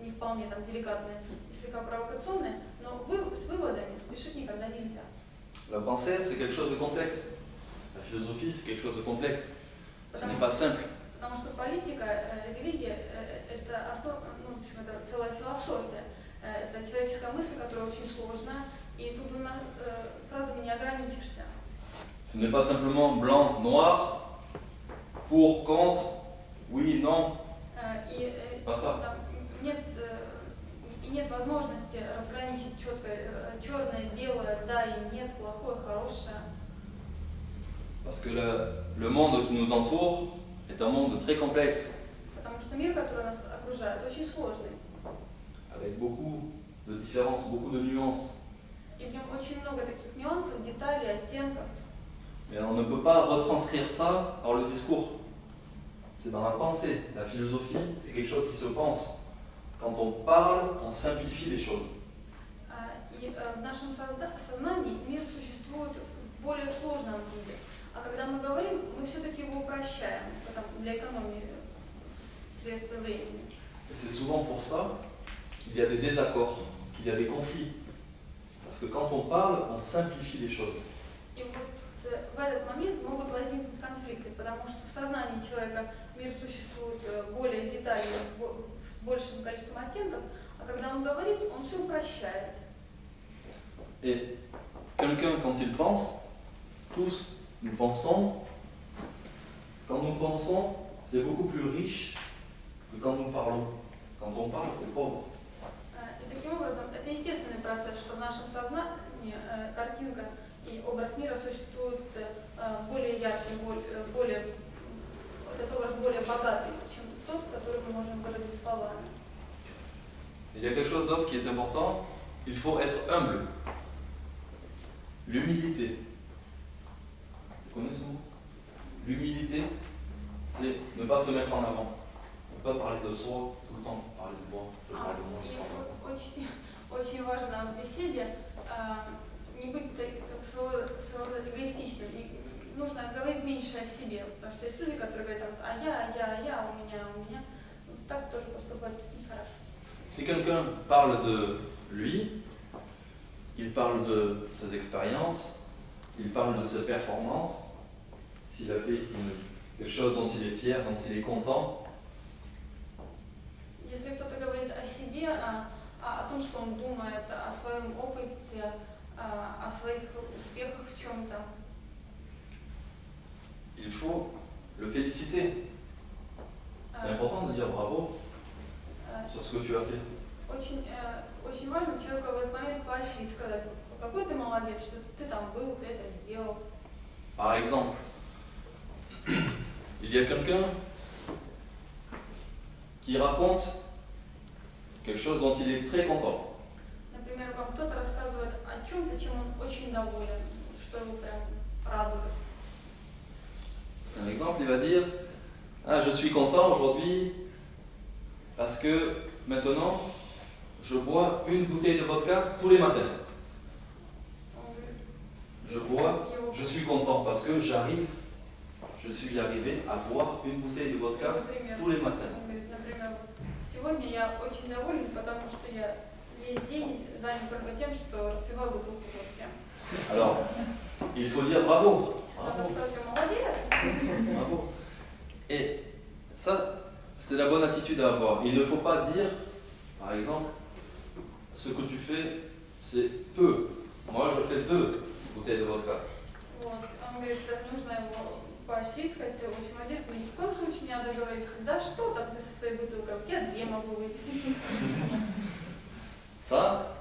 Speaker 2: не вполне там деликатные и слегка провокационные, но с выводами спешить никогда нельзя.
Speaker 1: La pensée, c'est quelque chose de complexe. La philosophie, c'est quelque chose de complexe. Ce n'est pas simple.
Speaker 2: Потому что политика, религия – это основа, ну, в общем, это целая философия. Это человеческая мысль, которая очень сложная, и тут двумя фразами не ограничишься.
Speaker 1: Ce n'est pas simplement blanc, noir, pour, contre, oui, non. Pas ça.
Speaker 2: Нет возможности разграничить четко черное, белое, да и нет, плохое, хорошее.
Speaker 1: Parce que le monde qui nous entoure est un monde très complexe.
Speaker 2: Потому что мир, который нас окружает, очень сложный.
Speaker 1: Avec beaucoup de différences, beaucoup de nuances.
Speaker 2: И в нем очень много таких нюансов, деталей, оттенков.
Speaker 1: Mais on ne peut pas retranscrire ça dans le discours. C'est dans la pensée. La philosophie, c'est quelque chose qui se pense. Quand on parle, on simplifie les choses.
Speaker 2: И в нашем сознании мир существует в более сложном виде. А когда мы говорим, мы все-таки его упрощаем для экономии средств и времени.
Speaker 1: Et c'est souvent pour ça qu'il y a des désaccords, qu'il y a des conflits. Parce que quand on parle, on simplifie les choses.
Speaker 2: И вот в этот момент могут возникнуть конфликты, потому что в сознании человека мир существует более детально, с большим количеством оттенков, а когда он говорит, он все упрощает.
Speaker 1: Et quelqu'un, quand il pense, tous nous pensons, quand nous pensons, c'est beaucoup plus riche que quand nous parlons. Quand on parle, c'est pauvre.
Speaker 2: И таким образом, это естественный процесс, что в нашем сознании картинка и образ мира существуют более яркий, этот образ более богатый, чем тот, который мы можем выразить словами.
Speaker 1: Il y a quelque chose d'autre qui est important, il faut être humble. L'humilité. Vous connaissez ce mot? L'humilité, c'est ne pas se mettre en avant. Ne pas parler de soi tout le temps, parler de moi, parler de moi.
Speaker 2: Очень важно в беседе не быть своего рода эгоистичным. Нужно говорить меньше о себе, потому что есть люди, которые говорят, а я, у меня. Так тоже поступать нехорошо.
Speaker 1: Si quelqu'un parle de lui, il parle de ses expériences, il parle de ses performances, s'il a fait quelque chose dont il est fier, dont il est content.
Speaker 2: Если кто-то говорит о себе, о том, что он думает, о своем опыте, о своих успехах в чем-то,
Speaker 1: il faut le féliciter. C'est important de dire bravo sur ce que tu as fait.
Speaker 2: Очень важно человеку в этот момент поощрить, сказать, какой ты молодец, что ты там был, ты это сделал.
Speaker 1: Par exemple, il y a quelqu'un qui raconte quelque chose dont il est très content.
Speaker 2: Например, вам кто-то рассказывает о чем-то, чем он очень доволен, что его прям радует.
Speaker 1: Par exemple, il va dire ah, je suis content aujourd'hui parce que maintenant je bois une bouteille de vodka tous les matins. Je suis content parce que je suis arrivé à boire une bouteille de vodka tous les matins.
Speaker 2: Например, сегодня я очень доволен, потому что я весь день занят только тем, что распиваю бутылку водки.
Speaker 1: Alors, il faut dire bravo.
Speaker 2: Bravo.
Speaker 1: Et ça, c'est la bonne attitude à avoir. Il ne faut pas dire, par exemple, ce que tu fais, c'est peu. Moi, je fais 2 bouteilles de vodka.
Speaker 2: Вот. Он говорит, нужно его поощрить, сказать, ты очень молодец, но ни в коем случае не одолживай. Да что так ты со своей бутылкой, я 2 могу выпить.
Speaker 1: Ça,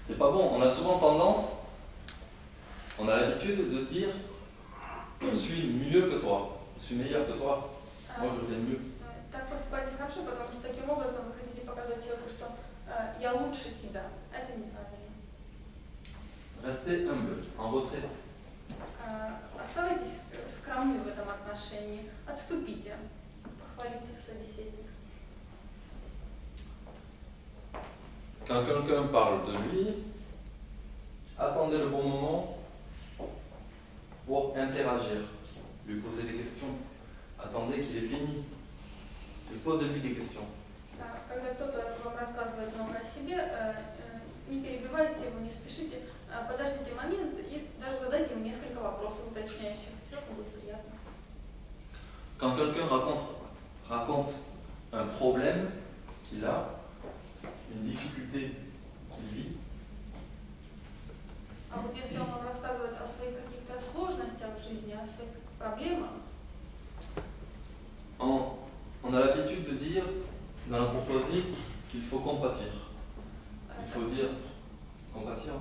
Speaker 1: c'est pas bon. On a souvent tendance, on a l'habitude de dire je suis mieux que toi, je suis meilleur que toi, moi je fais mieux.
Speaker 2: Так поступать нехорошо, потому что таким образом вы хотите показать человеку, что я лучше тебя. Это неправильно.
Speaker 1: Restez humble, en retrait.
Speaker 2: Оставайтесь скромны в этом отношении. Отступите. Похвалите собеседника.
Speaker 1: Quand quelqu'un parle de lui, attendez le bon moment pour interagir, lui poser des questions. Attendez qu'il ait fini. Et posez-lui des questions.
Speaker 2: Когда кто-то вам рассказывает много о себе, не перебивайте его, не спешите, подождите момент и даже задайте ему несколько вопросов уточняющих. Все будет приятно.
Speaker 1: Quand quelqu'un raconte un problème qu'il a, une difficulté qu'il vit,
Speaker 2: А вот если он вам рассказывает о своих каких-то сложностях в жизни, о своих проблемах,
Speaker 1: on a l'habitude de dire dans la courtoisie qu'il faut compatir. Il faut dire compatir.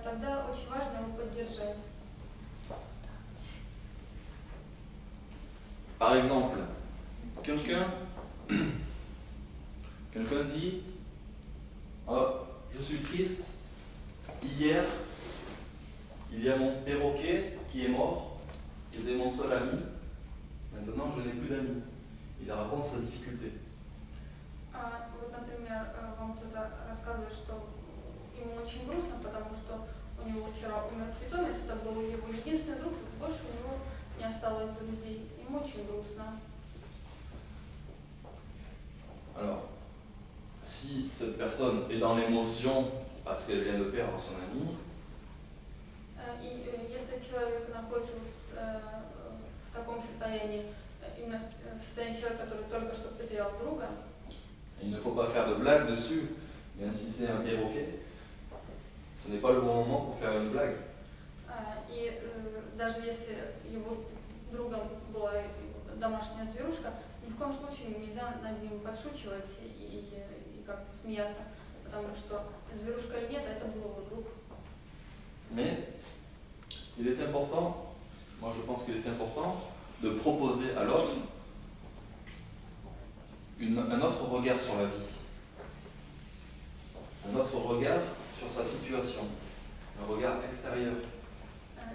Speaker 2: Тогда очень важно его поддержать.
Speaker 1: Par exemple, quelqu'un dit oh, je suis triste, hier il y a mon perroquet qui est mort, c'était mon seul ami, maintenant je n'ai plus d'amis. Il raconte sa difficulté.
Speaker 2: Вот, например, вам кто-то рассказывает, что ему очень грустно, потому что у него вчера умер питомец, это был его единственный друг, больше у него не осталось друзей. Ему очень грустно.
Speaker 1: Alors, si cette personne est dans l'émotion parce qu'elle vient de perdre son ami,
Speaker 2: и если человек находится в таком состоянии, именно в состоянии человека, который только что потерял друга,
Speaker 1: il ne faut pas faire de blagues dessus, même si c'est un perroquet. Ce n'est pas le bon moment pour faire une blague.
Speaker 2: И даже если его другом была домашняя зверушка, ни в коем случае нельзя над ним подшучивать и как-то смеяться, потому что зверушка или нет, это был его друг.
Speaker 1: Mais il est important, moi je pense qu'il est important de proposer à l'autre un autre regard sur la vie, un autre regard sur sa situation, un regard extérieur.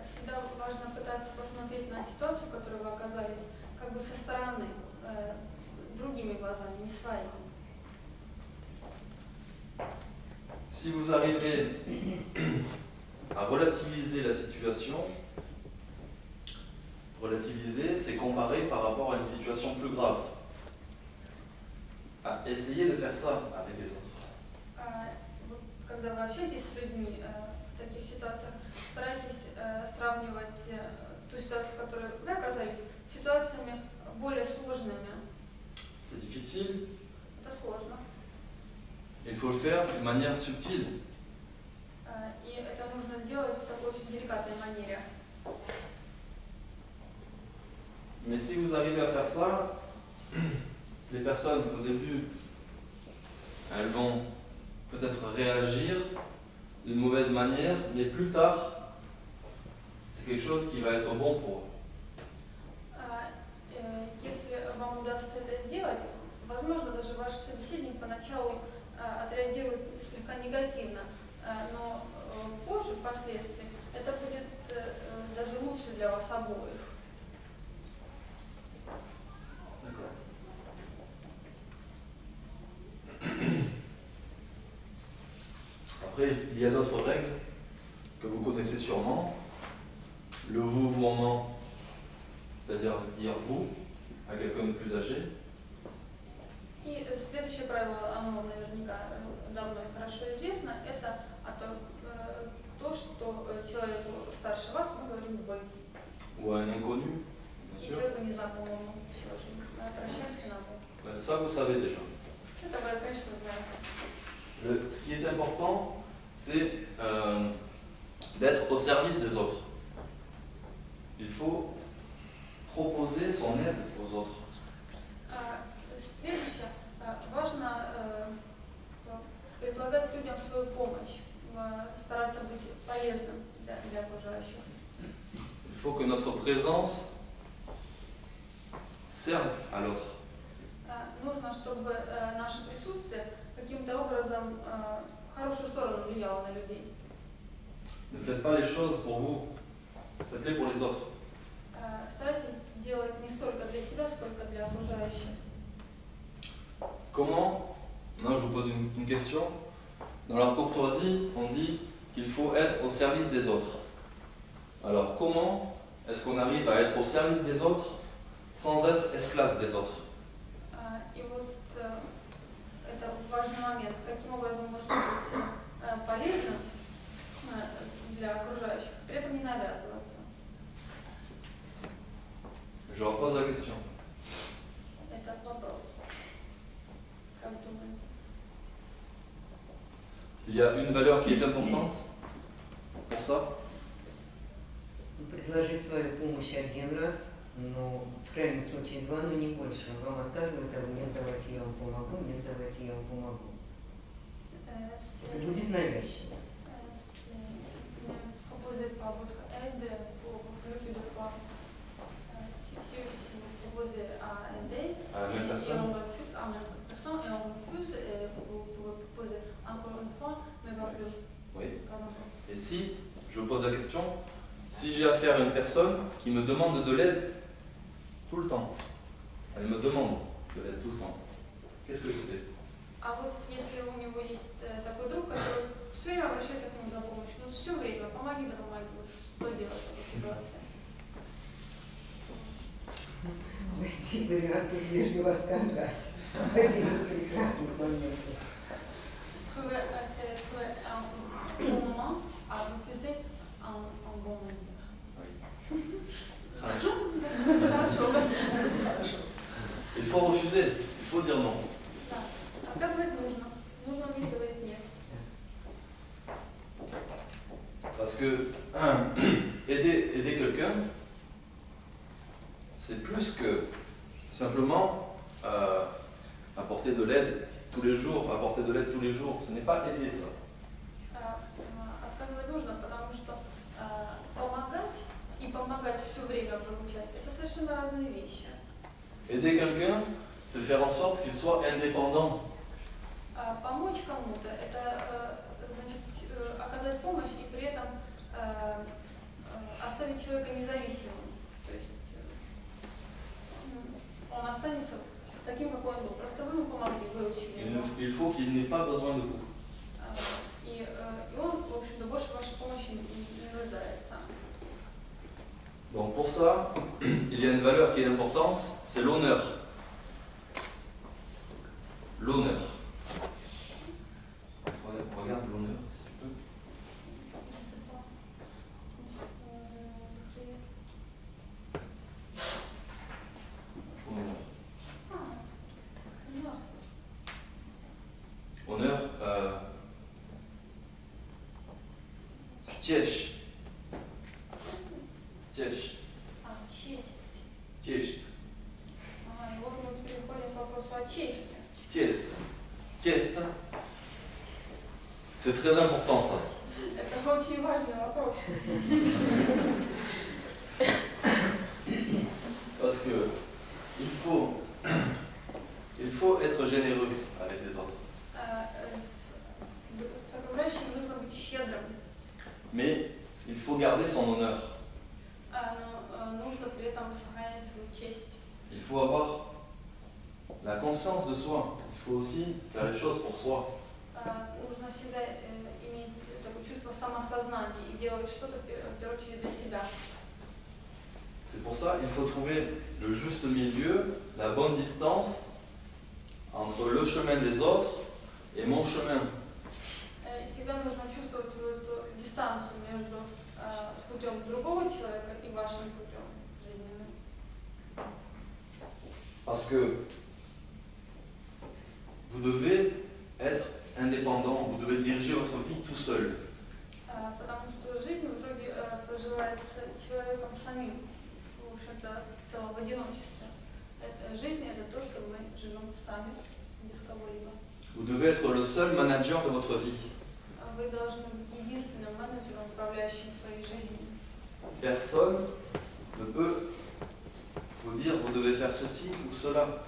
Speaker 2: Всегда важно пытаться посмотреть на ситуацию, в которой вы оказались, как бы со стороны, другими глазами, не своими.
Speaker 1: Si vous arrivez à relativiser la situation, relativiser, c'est comparer par rapport à une situation plus grave. Essayez de faire ça avec les autres.
Speaker 2: Когда вы общаетесь с людьми в таких ситуациях, старайтесь сравнивать ту ситуацию, в которой вы оказались, с ситуациями более сложными.
Speaker 1: C'est difficile.
Speaker 2: Это сложно.
Speaker 1: Il faut le faire de manière subtile.
Speaker 2: И это нужно делать в такой очень деликатной манере.
Speaker 1: Mais si vous arrivez à faire ça, les personnes au début, elles vont peut-être réagir d'une mauvaise manière, mais plus tard, c'est quelque chose qui va être bon pour eux.
Speaker 2: Если вам удастся это сделать, возможно, даже ваш собеседник поначалу отреагирует слегка негативно, но позже, впоследствии, это будет даже лучше для вас обоих.
Speaker 1: Après, il y a d'autres règles que vous connaissez sûrement. Le vouvoiement, c'est-à-dire dire vous à quelqu'un de plus âgé.
Speaker 2: И следующее правило, оно наверняка давно и хорошо известно, это то, что человеку старше вас мы говорим вы.
Speaker 1: Ou à un inconnu, bien sûr.
Speaker 2: Человеку незнакомому, еще же. Мы обращаемся на вы.
Speaker 1: Ça, vous savez déjà.
Speaker 2: Это вы, конечно, знаете.
Speaker 1: Ce qui est important, c'est d'être au service des autres. Il faut proposer son aide aux autres.
Speaker 2: Следующее, важно предлагать людям свою помощь, стараться быть полезным для окружающих.
Speaker 1: Il faut que notre présence serve à l'autre.
Speaker 2: Нужно, чтобы наше присутствие каким-то образом в хорошую сторону влияло на людей.
Speaker 1: Ne faites pas les choses pour vous, faites-les pour les autres.
Speaker 2: Старайтесь делать не столько для себя, сколько для окружающих.
Speaker 1: Comment, maintenant je vous pose une question, dans la courtoisie, on dit qu'il faut être au service des autres. Alors comment est-ce qu'on arrive à être au service des autres sans être esclave des autres?
Speaker 2: И вот это важный момент, каким образом можно быть полезным для окружающих, при этом не навязываться.
Speaker 1: Je repose la question.
Speaker 2: Это вопрос. Как думаете?
Speaker 1: Il y a une valeur qui est importante pour ça.
Speaker 4: Предложить свою помощь один раз, но в крайнем случае два, но не больше. Вам отказывают, а вы нет, давайте я вам помогу, нет, давайте я вам помогу. Это будет навязчиво.
Speaker 2: Proposer par votre aide pour plus que deux fois. Si vous proposez à aider,
Speaker 1: À la même
Speaker 2: et
Speaker 1: personne.
Speaker 2: on refuse à la même personne et on refuse, et vous pouvez proposer encore une fois, mais pas plus.
Speaker 1: Oui.
Speaker 2: Pas longtemps.
Speaker 1: Et si, je vous pose la question, si j'ai affaire à une personne qui me demande de l'aide tout le temps, elle me demande de l'aide tout le temps, qu'est-ce que je fais?
Speaker 2: А вот если у него есть такой друг, который все время обращается к нему за помощью, ну все время, помоги, да помоги, вот что делать в этой ситуации?
Speaker 4: Найти вариант вежливо отказать. Один из прекрасных моментов.
Speaker 2: C'est trouver un bon moment à refuser un bon moment.
Speaker 1: Хорошо.
Speaker 2: Хорошо.
Speaker 1: Il faut refuser, il faut dire non.
Speaker 2: Да. Отказывать нужно. Нужно уметь говорить нет.
Speaker 1: Parce que aider quelqu'un, c'est plus que simplement apporter de l'aide tous les jours, apporter de l'aide tous les jours. Ce n'est pas aider ça.
Speaker 2: Отказывать нужно, потому что помогать и помогать все время получать — это совершенно разные вещи.
Speaker 1: Aider quelqu'un, c'est faire en sorte qu'il soit indépendant.
Speaker 2: Помочь кому-то — это значит оказать помощь и при этом оставить человека независимым. То есть он останется таким, какой он был. Просто вы ему помогли, выручили его.
Speaker 1: Il faut qu'il n'ait pas besoin de vous.
Speaker 2: И он, в общем-то, больше вашей помощи не нуждается.
Speaker 1: Donc pour ça, il y a une valeur qui est importante, c'est l'honneur. L'honneur. Regarde l'honneur, si tu peux. Honneur. Honneur. Честь. Честь.
Speaker 2: Честь.
Speaker 1: Честь.
Speaker 2: И вот мы переходим к вопросу о чести.
Speaker 1: Честь. Честь. C'est très important ça.
Speaker 2: Это очень важный вопрос.
Speaker 1: Parce que il faut être généreux avec les autres.
Speaker 2: С окружающими нужно быть щедрым.
Speaker 1: Mais il faut garder son honneur.
Speaker 2: Но нужно при этом сохранять свою честь.
Speaker 1: Il faut avoir la conscience de soi. Il faut aussi faire les choses pour soi.
Speaker 2: Нужно всегда иметь такое чувство самосознания и делать что-то в первую очередь для себя.
Speaker 1: C'est pour ça qu'il faut trouver le juste milieu, la bonne distance entre le chemin des autres et mon chemin.
Speaker 2: Всегда нужно чувствовать эту дистанцию между путем другого человека и вашим путем жизненным.
Speaker 1: Parce que vous devez être indépendant, vous devez diriger votre vie tout seul.
Speaker 2: Потому что жизнь в итоге проживается человеком самим, в общем-то, в целом в одиночестве. Жизнь это то, что мы живем сами, без кого-либо.
Speaker 1: Vous devez être le seul manager de votre vie.
Speaker 2: Вы должны быть единственным менеджером, управляющим своей жизнью.
Speaker 1: Personne ne peut vous dire vous devez faire ceci ou cela.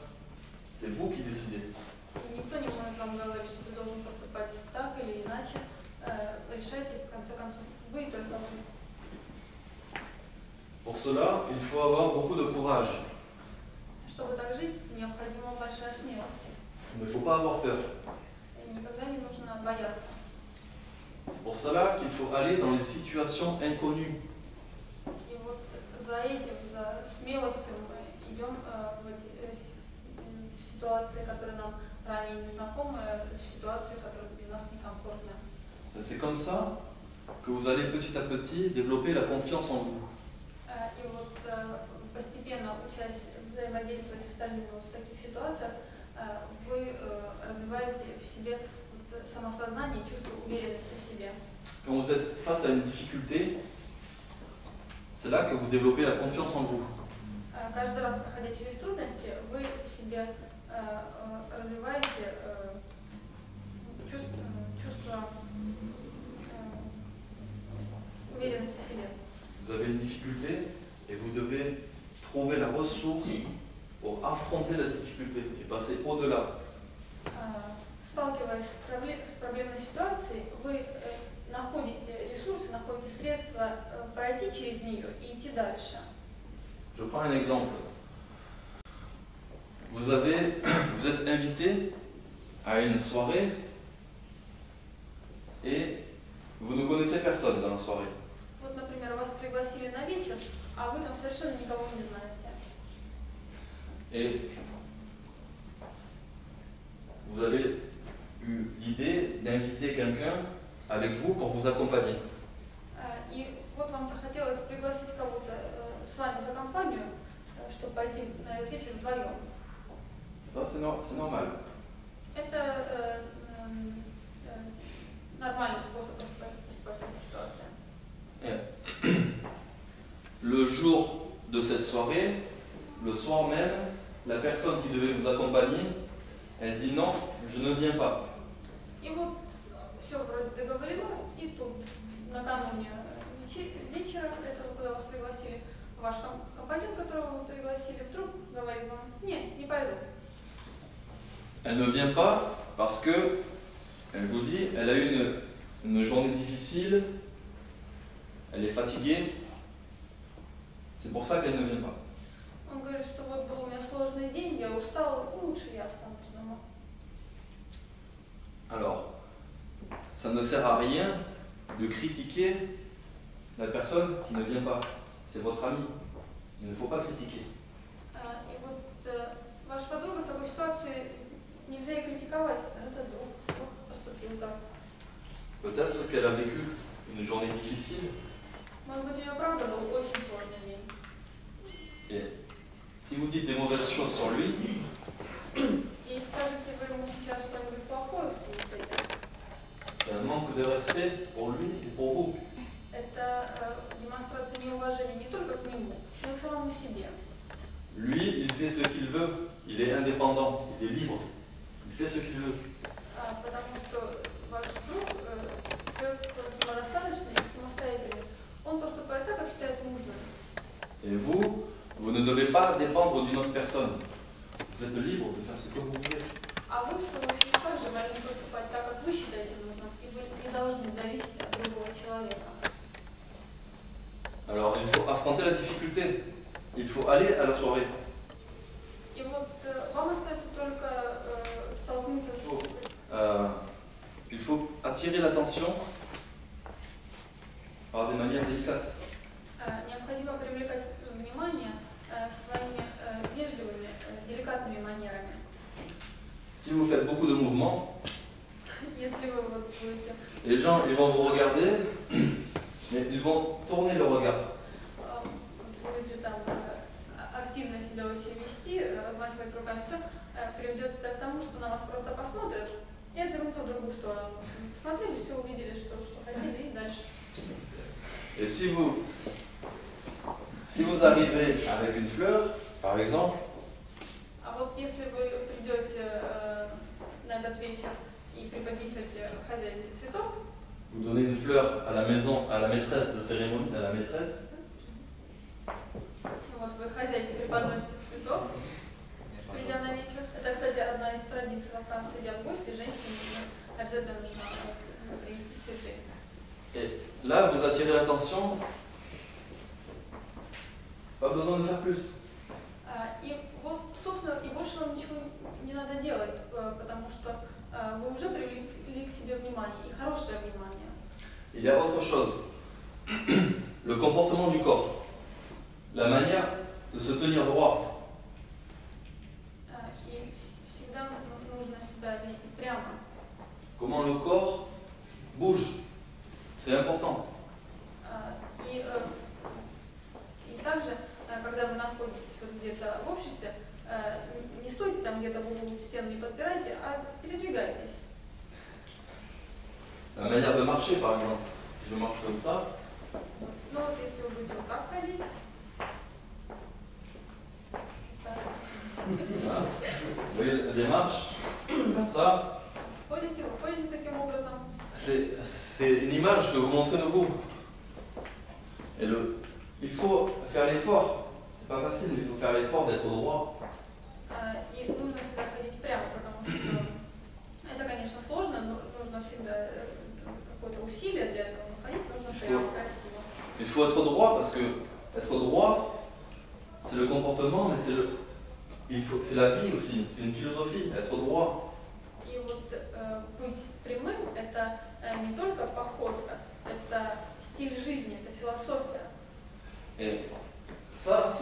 Speaker 1: C'est vous qui décidez.
Speaker 2: И никто не может вам говорить, что ты должен поступать так или иначе. Решайте, в конце концов, вы только вы.
Speaker 1: Pour cela, il faut avoir beaucoup de courage.
Speaker 2: Чтобы так жить, необходима большая смелость.
Speaker 1: Il ne faut pas avoir peur.
Speaker 2: И никогда не нужно бояться.
Speaker 1: C'est pour cela qu'il faut aller dans les situations inconnues.
Speaker 2: И вот за этим, за смелостью мы идем в эти ситуации, которые нам ранее не знакомы, в ситуации, которые для нас некомфортны.
Speaker 1: C'est comme ça que vous allez petit à petit développer la confiance en vous.
Speaker 2: И вот постепенно, учась взаимодействовать с остальными в таких ситуациях, вы развиваете в себе самосознание и чувство уверенности в себе.
Speaker 1: Quand vous êtes face à une difficulté, c'est là que vous développez la confiance en vous.
Speaker 2: Каждый раз, проходя через трудности, вы в себе развиваете чувство уверенности в себе.
Speaker 1: Vous avez une difficulté et vous devez trouver la ressource pour affronter la difficulté et passer au-delà.
Speaker 2: Сталкиваясь с проблемной ситуацией, вы находите ресурсы, находите средства пройти через нее и идти дальше.
Speaker 1: Je prends un exemple. Vous êtes invité à une soirée et vous ne connaissez personne dans la soirée.
Speaker 2: Вот, например, вас пригласили на вечер, а вы там совершенно никого не знаете.
Speaker 1: Et vous avez eu l'idée d'inviter quelqu'un avec vous pour vous accompagner.
Speaker 2: И вот вам захотелось пригласить кого-то с вами за компанию, чтобы пойти на этот вечер вдвоем.
Speaker 1: Ça, c'est normal.
Speaker 2: Это нормальный способ поступать в этой ситуации.
Speaker 1: Le jour de cette soirée, le soir même, la personne qui devait vous accompagner, elle dit non, je ne viens pas.
Speaker 2: И вот все вроде договорено, и тут накануне вечера этого, куда вас пригласили, ваш компаньон, которого вы пригласили, вдруг говорит вам: нет, не пойду.
Speaker 1: Elle ne vient pas parce que, elle vous dit, elle a eu une journée difficile, elle est fatiguée, c'est pour ça qu'elle ne vient pas.
Speaker 2: Он говорит, что вот был у меня сложный день, я устал, лучше я останусь дома.
Speaker 1: Alors, ça ne sert à rien de critiquer la personne qui ne vient pas. C'est votre ami. Il ne faut pas critiquer.
Speaker 2: И вот ваша подруга в такой ситуации нельзя и критиковать, это друг поступил так.
Speaker 1: Peut-être qu'elle a vécu une journée difficile.
Speaker 2: Может быть, у нее правда был очень сложный день.
Speaker 1: Et si vous dites des mauvaises choses sur lui,
Speaker 2: И скажете вы ему сейчас что-нибудь плохое в связи с этим,
Speaker 1: c'est un manque de respect pour lui et pour vous.
Speaker 2: это демонстрация неуважения не только к нему, но и к самому себе.
Speaker 1: Lui, il fait ce qu'il veut. Il est indépendant, il est libre. Il fait ce qu'il veut.
Speaker 2: Потому что ваш друг, человек самодостаточный и самостоятельный, он поступает так, как считает нужным.
Speaker 1: Et vous, vous ne devez pas dépendre d'une autre personne. Vous êtes libre de faire ce que vous voulez.
Speaker 2: А вы, в свою очередь, также должны поступать так, как вы считаете нужным, и вы не должны зависеть от другого человека.
Speaker 1: Alors, il faut affronter la difficulté. Il faut aller à la soirée.
Speaker 2: И вот вам остается только столкнуться с...
Speaker 1: Il faut attirer l'attention par des manières délicates.
Speaker 2: Необходимо привлекать внимание своими вежливыми, деликатными манерами.
Speaker 1: Si vous faites beaucoup de mouvements,
Speaker 2: Если вы вот будете...
Speaker 1: les gens ils vont vous regarder, mais ils vont tourner le regard.
Speaker 2: Будете там активно себя очень вести, размахивать руками, все, приведет это к тому, что на вас просто посмотрят, и отвернуться в другую сторону. Смотрели, все увидели, что хотели, и дальше.
Speaker 1: Et si vous arrivez avec une fleur, par exemple,
Speaker 2: А вот если вы придете на этот вечер и преподнесете хозяйке цветов,
Speaker 1: vous donnez une fleur à la maison, à la maîtresse de cérémonie, à la maîtresse,
Speaker 2: вот вы хозяйке преподносите цветов, придя на вечер. Это, кстати, одна из традиций во Франции, идя в гости, женщине обязательно нужно принести цветы.
Speaker 1: et là vous attirez l'attention, pas besoin de faire plus.
Speaker 2: И вот, собственно, и больше вам ничего не надо делать, потому что вы уже привлекли к себе внимание, и хорошее внимание.
Speaker 1: Il y a autre chose, le comportement du corps, la manière de se tenir droit.
Speaker 2: И всегда нужно себя вести прямо.
Speaker 1: Comment le corps bouge, c'est important.
Speaker 2: И также, когда вы находитесь вот где-то в обществе, не стойте там где-то в углу стену, не подпирайте, а передвигайтесь.
Speaker 1: La manière de marcher, par exemple. Si je marche comme ça,
Speaker 2: Ну вот если вы будете вот так ходить,
Speaker 1: voilà. Vous voyez la démarche, comme ça,
Speaker 2: ходите, выходите таким образом.
Speaker 1: c'est une image que vous montrez de vous. Et il faut faire l'effort. C'est pas facile, mais il faut faire l'effort d'être droit.
Speaker 2: И нужно всегда ходить прямо, потому что это, конечно, сложно, но нужно всегда какое-то усилие для этого, но ходить нужно прямо, красиво.
Speaker 1: Il faut être droit parce que être droit, c'est le comportement, mais c'est la vie aussi, c'est une philosophie, être droit.
Speaker 2: И вот быть прямым – это не только походка, это стиль жизни, это философия.
Speaker 1: Et ça,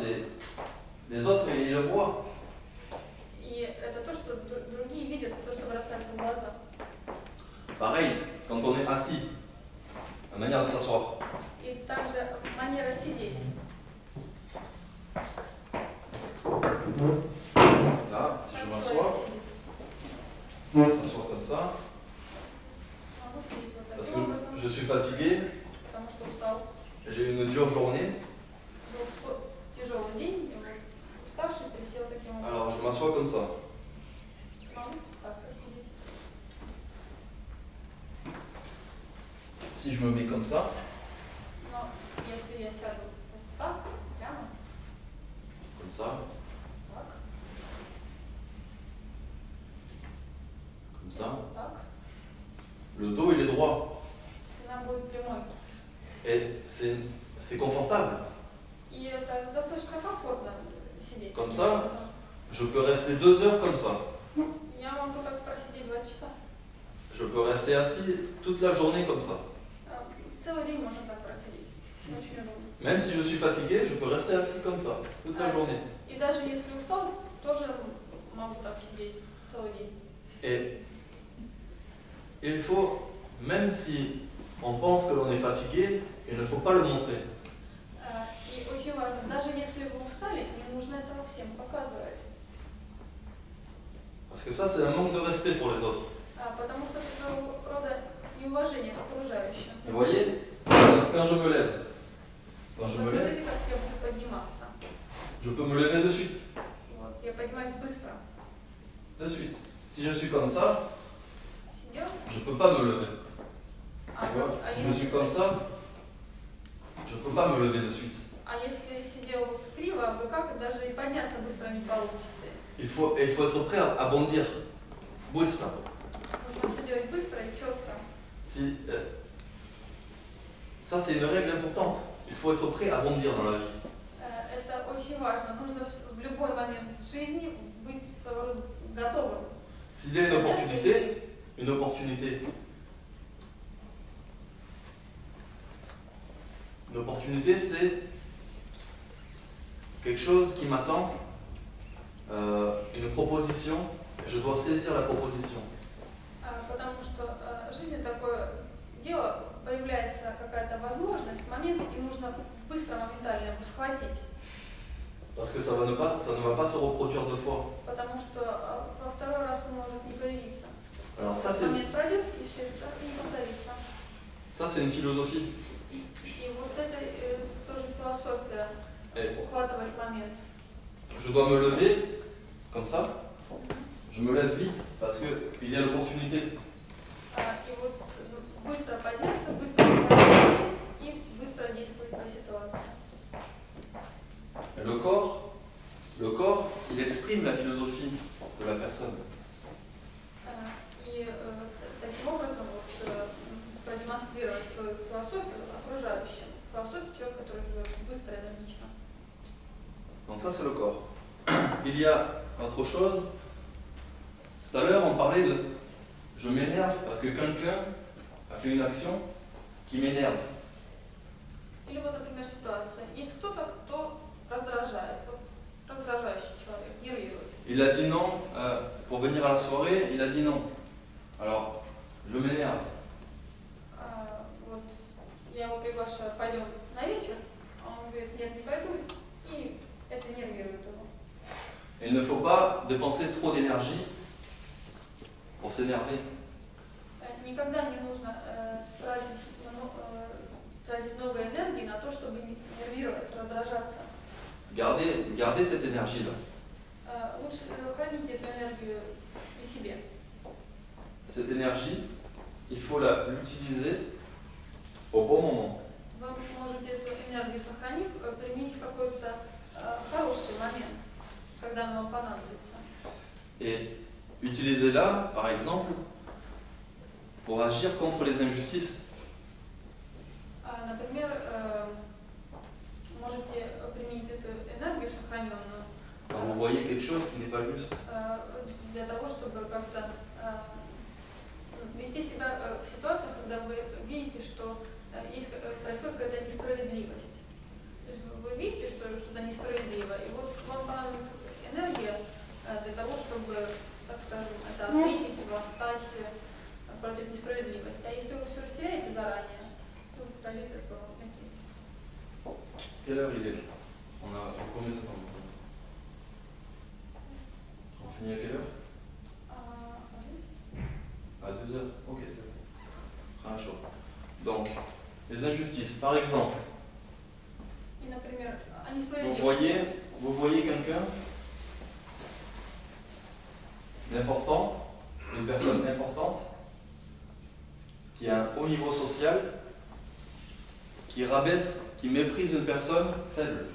Speaker 1: les autres, ils le voient.
Speaker 2: И это то, что другие видят, то, что бросается в глаза.
Speaker 1: Pareil, quand on est assis, la manière de s'asseoir.
Speaker 2: И также манера сидеть.
Speaker 1: Là, si je
Speaker 2: Как
Speaker 1: m'assois,
Speaker 2: человек сидит.
Speaker 1: je m'assois comme ça,
Speaker 2: Могу сидеть вот
Speaker 1: parce
Speaker 2: таким образом,
Speaker 1: que je suis fatigué,
Speaker 2: потому что устал.
Speaker 1: j'ai eu une dure journée,
Speaker 2: Был тяжелый день, и вот уставший присел таким образом.
Speaker 1: alors je m'assois comme ça.
Speaker 2: Могу так посидеть.
Speaker 1: Si je me mets comme ça,
Speaker 2: Но если я сяду вот так, прямо,
Speaker 1: comme ça,
Speaker 2: так,
Speaker 1: comme ça,
Speaker 2: так,
Speaker 1: le dos il est droit.
Speaker 2: спина будет прямой.
Speaker 1: Et c'est confortable.
Speaker 2: И это достаточно комфортно сидеть.
Speaker 1: Comme ça, je peux rester 2 heures comme ça.
Speaker 2: Я могу так просидеть 2 часа.
Speaker 1: Je peux rester assis toute la journée comme ça.
Speaker 2: Целый день можно так просидеть. Очень удобно.
Speaker 1: Même si je suis fatigué, je peux rester assis comme ça toute la journée.
Speaker 2: И даже если устал, тоже могу так сидеть целый день.
Speaker 1: Et il faut, même si on pense que l'on est fatigué, il ne faut pas le montrer.
Speaker 2: И очень важно, даже если вы устали, не нужно этого всем показывать.
Speaker 1: Parce que ça, c'est un manque de respect pour les autres.
Speaker 2: Потому что это своего рода неуважение к окружающим.
Speaker 1: Vous voyez, quand je me lève,
Speaker 2: Посмотрите, как я буду подниматься.
Speaker 1: je peux me lever de suite.
Speaker 2: Вот, я поднимаюсь быстро.
Speaker 1: De suite. Si je suis comme ça,
Speaker 2: Сидел.
Speaker 1: je ne peux pas me lever.
Speaker 2: А,
Speaker 1: Tu vois,
Speaker 2: вот,
Speaker 1: si je suis comme ça, je ne peux pas me lever de suite.
Speaker 2: а если сидел вот криво, вы как даже и подняться быстро не получится.
Speaker 1: Il faut être prêt à bondir. Быстро.
Speaker 2: Нужно все делать быстро и четко.
Speaker 1: Ça, c'est une règle importante. Il faut être prêt à bondir dans la vie.
Speaker 2: Это очень важно. Нужно в любой момент жизни быть своего рода готовым.
Speaker 1: S'il y a une opportunité, c'est quelque chose qui m'attend, une proposition, et je dois saisir la proposition.
Speaker 2: Потому что в жизни такое дело, появляется какая-то возможность, момент, и нужно быстро, моментально его схватить.
Speaker 1: Parce que ça ne va pas se reproduire 2 fois.
Speaker 2: Потому что во второй раз он может не появиться.
Speaker 1: Alors ça, c'est Ça, c'est une philosophie.
Speaker 2: И вот это тоже философия, ухватывать момент.
Speaker 1: Je dois me lever comme ça. Je me lève vite parce qu'il y a l'opportunité.
Speaker 2: И вот быстро подняться, быстро момент и быстро действовать по ситуации.
Speaker 1: Le corps, il exprime la philosophie de la personne.
Speaker 2: И таким образом продемонстрировать свою философию окружающим. Философию человека, который живет быстро и энергично.
Speaker 1: Donc ça, c'est le corps. Il y a autre chose. Tout à l'heure, on parlait de « je m'énerve parce que quelqu'un a fait une action qui m'énerve ».
Speaker 2: Или вот, например, ситуация. Есть кто-то, кто раздражает. Вот, раздражающий человек, нервирует.
Speaker 1: Il a dit non, pour venir à la soirée, il a dit non. Alors, je m'énerve.
Speaker 2: Вот, я его приглашаю, пойдем на вечер, а он говорит, нет, не пойду, и это нервирует его.
Speaker 1: Il ne faut pas dépenser trop d'énergie pour s'énerver.
Speaker 2: Никогда не нужно тратить много энергии на то, чтобы нервировать, раздражаться.
Speaker 1: Gardez cette énergie-là.
Speaker 2: Лучше храните эту энергию при себе.
Speaker 1: Cette énergie, il faut l'utiliser au bon moment.
Speaker 2: Вы можете эту энергию, сохранив, применить в какой-то хороший момент, когда она вам понадобится.
Speaker 1: Et utilisez-la, par exemple, pour agir contre les injustices.
Speaker 2: Например, можете применить эту энергию, сохраненную,
Speaker 1: Quand vous voyez quelque chose qui n'est pas juste.
Speaker 2: для того, чтобы как-то вести себя в ситуациях, когда вы видите, что происходит какая-то несправедливость. То есть вы видите, что что-то несправедливо, и вот вам понадобится энергия для того, чтобы, так скажем, это отметить, восстать против несправедливости. А если вы все растеряете заранее, то вы пройдете по пути.
Speaker 1: Quelle heure il est là? On a combien de temps? On finit à quelle heure? À 2 heures. Ok, c'est bon. Хорошо. Donc, les injustices. Par exemple,
Speaker 2: И, например, о
Speaker 1: vous
Speaker 2: несправедливости.
Speaker 1: voyez quelqu'un d'important, une personne importante, qui a un haut niveau social, qui rabaisse, qui méprise une personne faible.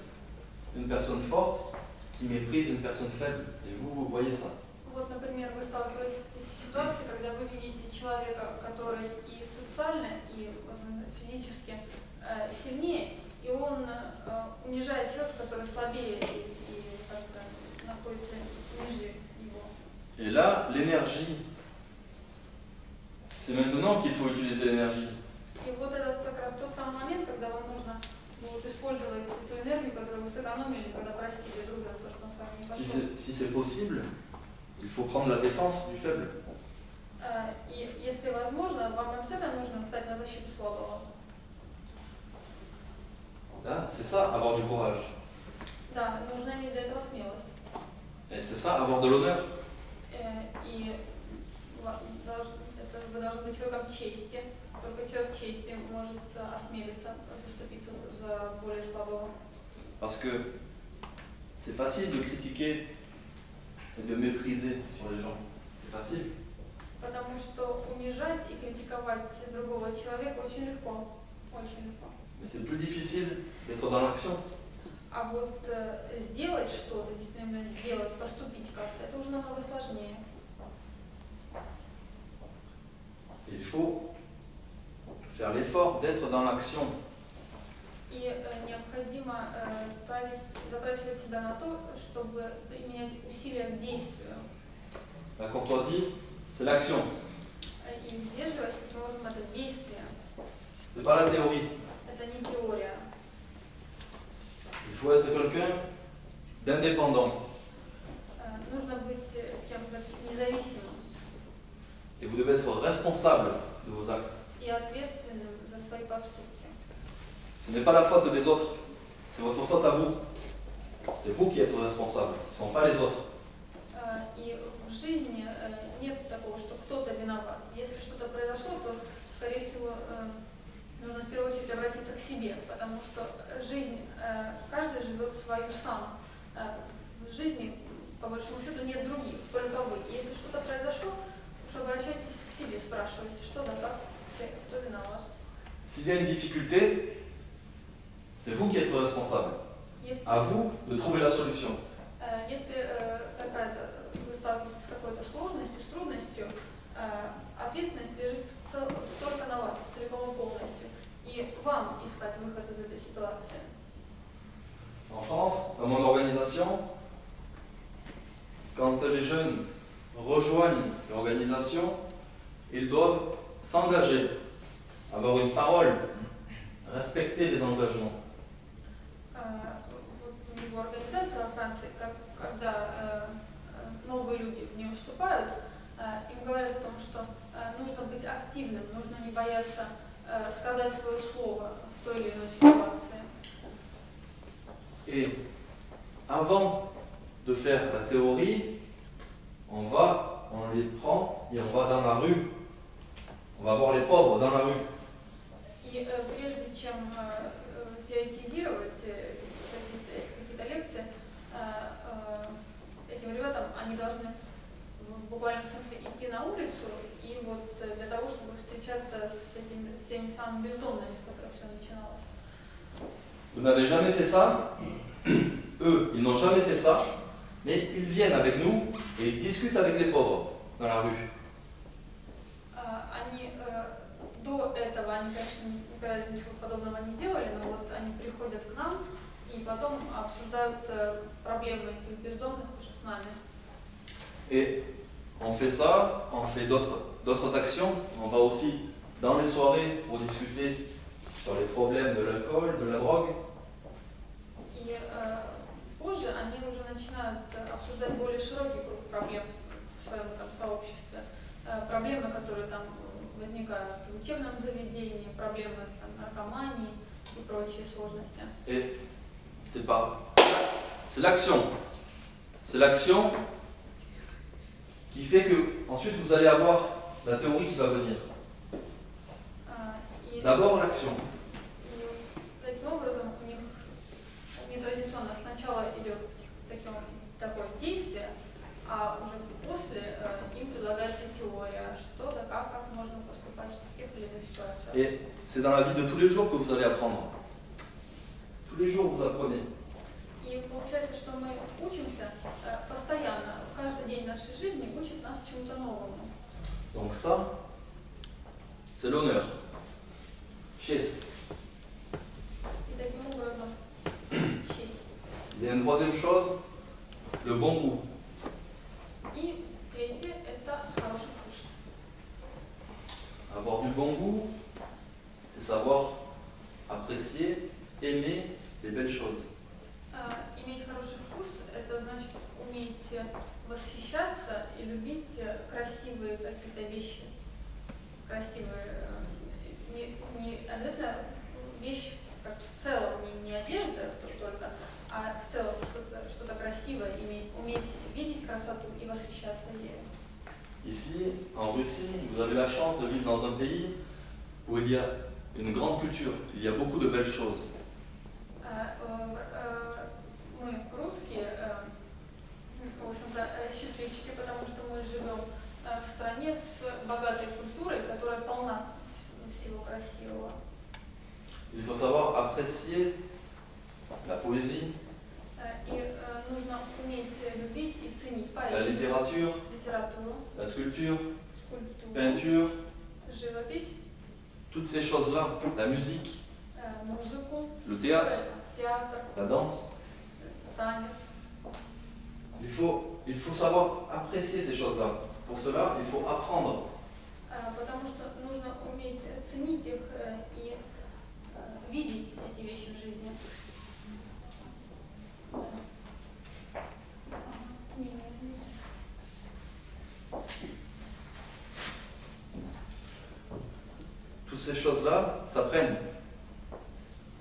Speaker 1: Une personne forte qui méprise une personne faible. Et vous voyez ça.
Speaker 2: Вот, например, вы сталкиваетесь с ситуацией, когда вы видите человека, который и социально, и, возможно, физически сильнее, и он унижает человека, который слабее и как-то находится ниже его.
Speaker 1: Et là, l'énergie, c'est maintenant qu'il faut utiliser l'énergie.
Speaker 2: И вот это как раз тот самый момент, когда вам нужно вот, использовать эту энергию, которую вы сэкономили, когда простили друг друга, то, что он с вами не пошел.
Speaker 1: Si c'est possible, il faut prendre la défense du faible.
Speaker 2: И если возможно, вам обязательно нужно стать на защиту слабого.
Speaker 1: Là, c'est ça, avoir du courage.
Speaker 2: Да, нужна иметь для этого смелость.
Speaker 1: Et c'est ça, avoir de l'honneur.
Speaker 2: И вы должны быть человеком чести. Только человек чести может осмелиться заступиться за более слабого.
Speaker 1: Parce que c'est facile de critiquer et de mépriser sur les gens. C'est facile.
Speaker 2: Потому что унижать и критиковать другого человека очень легко. Очень легко.
Speaker 1: Mais c'est plus difficile d'être dans l'action.
Speaker 2: А вот сделать что-то, действительно сделать, поступить как-то, это уже намного сложнее.
Speaker 1: Il faut faire l'effort d'être dans l'action.
Speaker 2: И необходимо затрачивать себя на то, чтобы иметь усилия к действию.
Speaker 1: La courtoisie, c'est l'action.
Speaker 2: И вежливость, таким образом, это действие.
Speaker 1: C'est pas la théorie.
Speaker 2: Это не теория.
Speaker 1: Il faut être quelqu'un d'indépendant.
Speaker 2: Нужно быть кем-то независимым
Speaker 1: Et vous devez être responsable de vos actes.
Speaker 2: и ответственным за свои поступки.
Speaker 1: Ce n'est pas la faute des autres, c'est votre faute à vous. C'est vous qui êtes responsable, ce ne sont pas les autres.
Speaker 2: И в жизни нет такого, что кто-то виноват. Если что-то произошло, то, скорее всего, нужно в первую очередь обратиться к себе, потому что жизнь, каждый живет свою сам. В жизни, по большому счету, нет других, только вы. Если что-то произошло, уж обращайтесь к себе, спрашивайте, что да как, кто виноват.
Speaker 1: S'il y a une difficulté, c'est vous qui êtes responsable. À vous de trouver la solution.
Speaker 2: Если вы сталкиваетесь с какой-то сложностью, с трудностью, ответственность лежит только на вас, целиком и полностью. И вам искать выход из этой ситуации.
Speaker 1: En France, dans mon organisation, quand les jeunes rejoignent l'organisation, ils doivent s'engager, avoir une parole, respecter les engagements.
Speaker 2: В его организации во Франции, когда новые люди в нее вступают, им говорят о том, что нужно быть активным, нужно не бояться сказать свое слово в той или иной ситуации.
Speaker 1: Et avant de faire la théorie, on les prend et on va dans la rue. On va voir les pauvres dans la rue.
Speaker 2: И прежде чем теоретизировать какие-то лекции, этим ребятам они должны в буквальном смысле идти на улицу и вот для того, чтобы встречаться с теми самыми бездомными, с которых все начиналось.
Speaker 1: Vous n'avez jamais fait ça, eux, ils n'ont jamais fait ça, mais ils viennent avec nous et ils discutent avec les pauvres dans la rue.
Speaker 2: Они до этого, они, конечно, никогда ничего подобного не делали, но вот они приходят к нам и потом обсуждают проблемы этих бездомных уже с нами.
Speaker 1: Et on fait ça, on fait d'autres actions, on va aussi dans les soirées pour discuter sur les problèmes de l'alcool, de la drogue.
Speaker 2: И позже они уже начинают обсуждать более широкий круг проблем в своем там сообществе, проблемы, которые там возникают в учебном заведении, проблемы там, наркомании и прочие сложности.
Speaker 1: Et c'est l'action. C'est l'action qui fait que ensuite vous allez avoir la théorie qui va venir. D'abord l'action.
Speaker 2: Таким образом у них нетрадиционно сначала идет такое действие, а уже после им предлагается теория, что да как можно поступать в тех или иных ситуациях.
Speaker 1: Et c'est dans la vie de tous les jours que vous allez apprendre. Tous les jours vous apprenez.
Speaker 2: И получается, что мы учимся постоянно, каждый день нашей жизни учит нас чему-то новому.
Speaker 1: Donc ça, c'est l'honneur. Честь.
Speaker 2: И таким образом честь.
Speaker 1: Il y a une troisième chose, le bon goût.
Speaker 2: И третье – это хороший вкус.
Speaker 1: Avoir du bon goût, c'est savoir apprécier, aimer les belles choses.
Speaker 2: Иметь хороший вкус – это значит уметь восхищаться и любить красивые какие-то вещи. Красивые, не обязательно вещь как в целом, не одежда только, а в целом что-то красивое, уметь видеть красоту и восхищаться ею.
Speaker 1: Ici, en Russie, vous avez la chance de vivre dans un pays où il y a une grande culture, il y a beaucoup de belles choses.
Speaker 2: Мы, русские, в общем-то, счастливчики, потому что мы живем в стране с богатой культурой, которая полна всего красивого.
Speaker 1: Il faut savoir apprécier la poésie,
Speaker 2: И нужно уметь любить и ценить
Speaker 1: la
Speaker 2: поэзию,
Speaker 1: littérature,
Speaker 2: литературу,
Speaker 1: la sculpture,
Speaker 2: скульптуру,
Speaker 1: peinture,
Speaker 2: живопись,
Speaker 1: toutes ces choses-là, la musique,
Speaker 2: музыку,
Speaker 1: le théâtre,
Speaker 2: театр,
Speaker 1: la danse.
Speaker 2: танец.
Speaker 1: Il faut savoir apprécier ces choses-là. Pour cela, il faut apprendre.
Speaker 2: Потому что нужно уметь ценить их и видеть эти вещи в жизни.
Speaker 1: Toutes ces choses-là s'apprennent.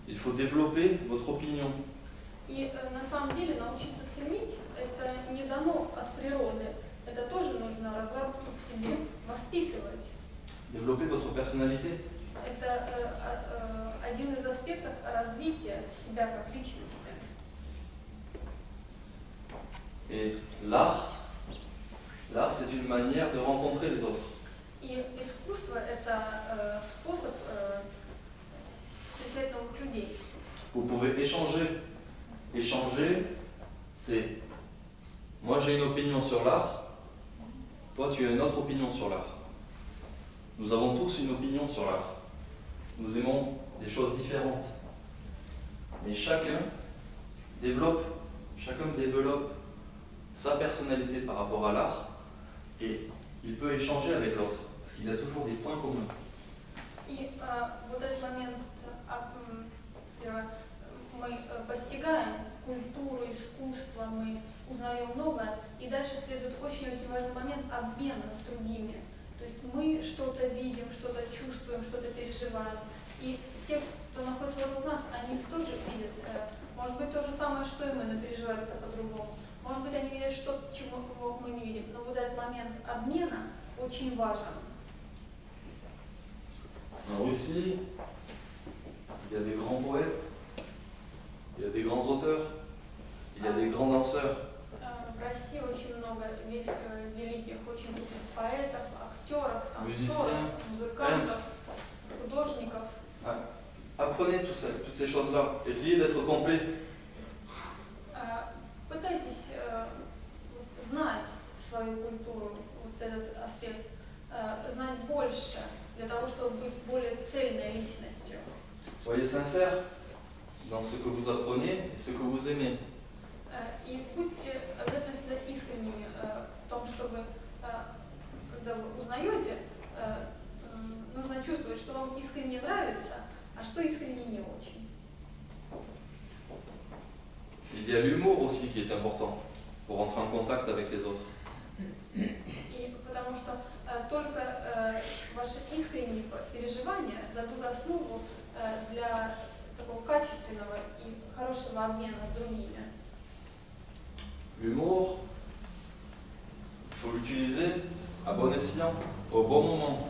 Speaker 1: Il faut développer votre opinion.
Speaker 2: И на самом деле научиться ценить это не дано от природы. Это тоже нужно разработать в себе, воспитывать.
Speaker 1: Développer votre personnalité.
Speaker 2: Это один из аспектов развития себя как личности.
Speaker 1: Et l'art, c'est une manière de rencontrer les autres.
Speaker 2: И искусство – это способ встречать новых людей.
Speaker 1: Vous pouvez échanger. Échanger, c'est moi j'ai une opinion sur l'art, toi tu as une autre opinion sur l'art. Nous avons tous une opinion sur l'art. Nous aimons des choses différentes. Mais chacun développe sa personnalité par rapport à l'art et il peut échanger avec l'autre, parce qu'il a toujours des points communs.
Speaker 2: И вот этот момент, мы постигаем культуру, искусство, мы узнаем новое, и дальше следует очень-очень важный момент обмена с другими. То есть мы что-то видим, что-то чувствуем, что-то переживаем. И те, кто находится вокруг нас, они тоже видят, может быть, то же самое, что и мы, но переживают это по-другому. Может быть, они видят что-то, чего мы не видим. Но вот этот момент обмена очень важен.
Speaker 1: En Russie, il y a des grands poètes, il y a des grands auteurs, il y a des grands danseurs.
Speaker 2: В России очень много великих, очень крутых поэтов, актеров,
Speaker 1: Musiciens,
Speaker 2: танцоров, музыкантов, художников.
Speaker 1: Apprenez toutes ces choses-là. Essayez d'être complet.
Speaker 2: Пытайтесь знать свою культуру, вот этот аспект, знать больше для того, чтобы быть более цельной личностью.
Speaker 1: Soyez sincères dans ce que vous apprenez et ce que vous aimez.
Speaker 2: И будьте обязательно всегда искренними в том, чтобы, когда вы узнаете, нужно чувствовать, что вам искренне нравится, а что искренне не очень.
Speaker 1: Il y a l'humour aussi qui est important pour entrer en contact avec les autres.
Speaker 2: И потому что только ваши искренние переживания дадут основу для такого качественного и хорошего обмена с другими.
Speaker 1: L'humour, il faut l'utiliser à bon escient, au bon moment.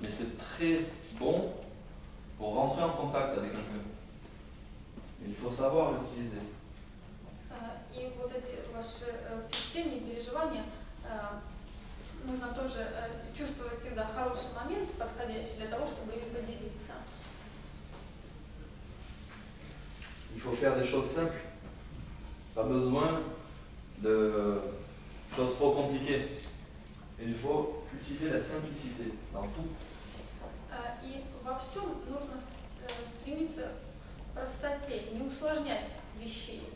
Speaker 1: Mais c'est très bon pour rentrer en contact avec quelqu'un. Il faut savoir l'utiliser.
Speaker 2: И вот эти ваши впечатления, переживания нужно тоже чувствовать всегда хороший момент, подходящий для того, чтобы им поделиться.
Speaker 1: Il faut faire des choses simples. Pas besoin de choses trop compliquées. Il faut cultiver la simplicité dans tout.
Speaker 2: И во всем нужно стремиться к простоте, не усложнять вещей,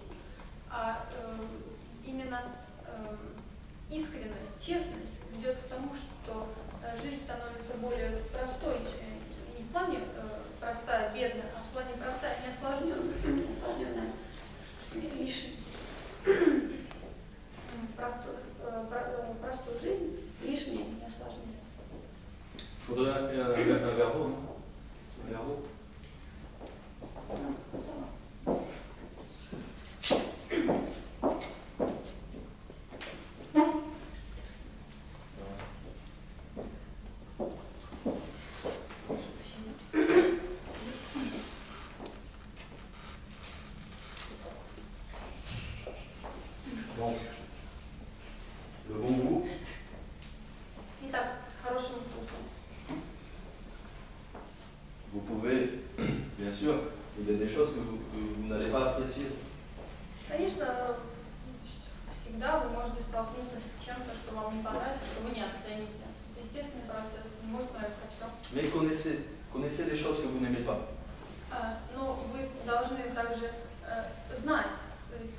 Speaker 2: а именно искренность, честность ведет к тому, что жизнь становится более простой, не в плане простая, бедная, а в плане простая, не осложненная, лишь простую жизнь, лишнее не осложнять.
Speaker 1: Faudrait un verre d'eau, non? Un verre d'eau. Donc, le bon goût.
Speaker 2: Итак, хорошим вкусом.
Speaker 1: Vous pouvez, bien sûr, il y a des choses que vous n'allez pas apprécier.
Speaker 2: Конечно, всегда вы можете столкнуться с чем-то, что вам не понравится, что вы не оцените. Естественный процесс, не может нравиться все.
Speaker 1: Mais connaissez les choses que vous n'aimez pas.
Speaker 2: Но вы должны также знать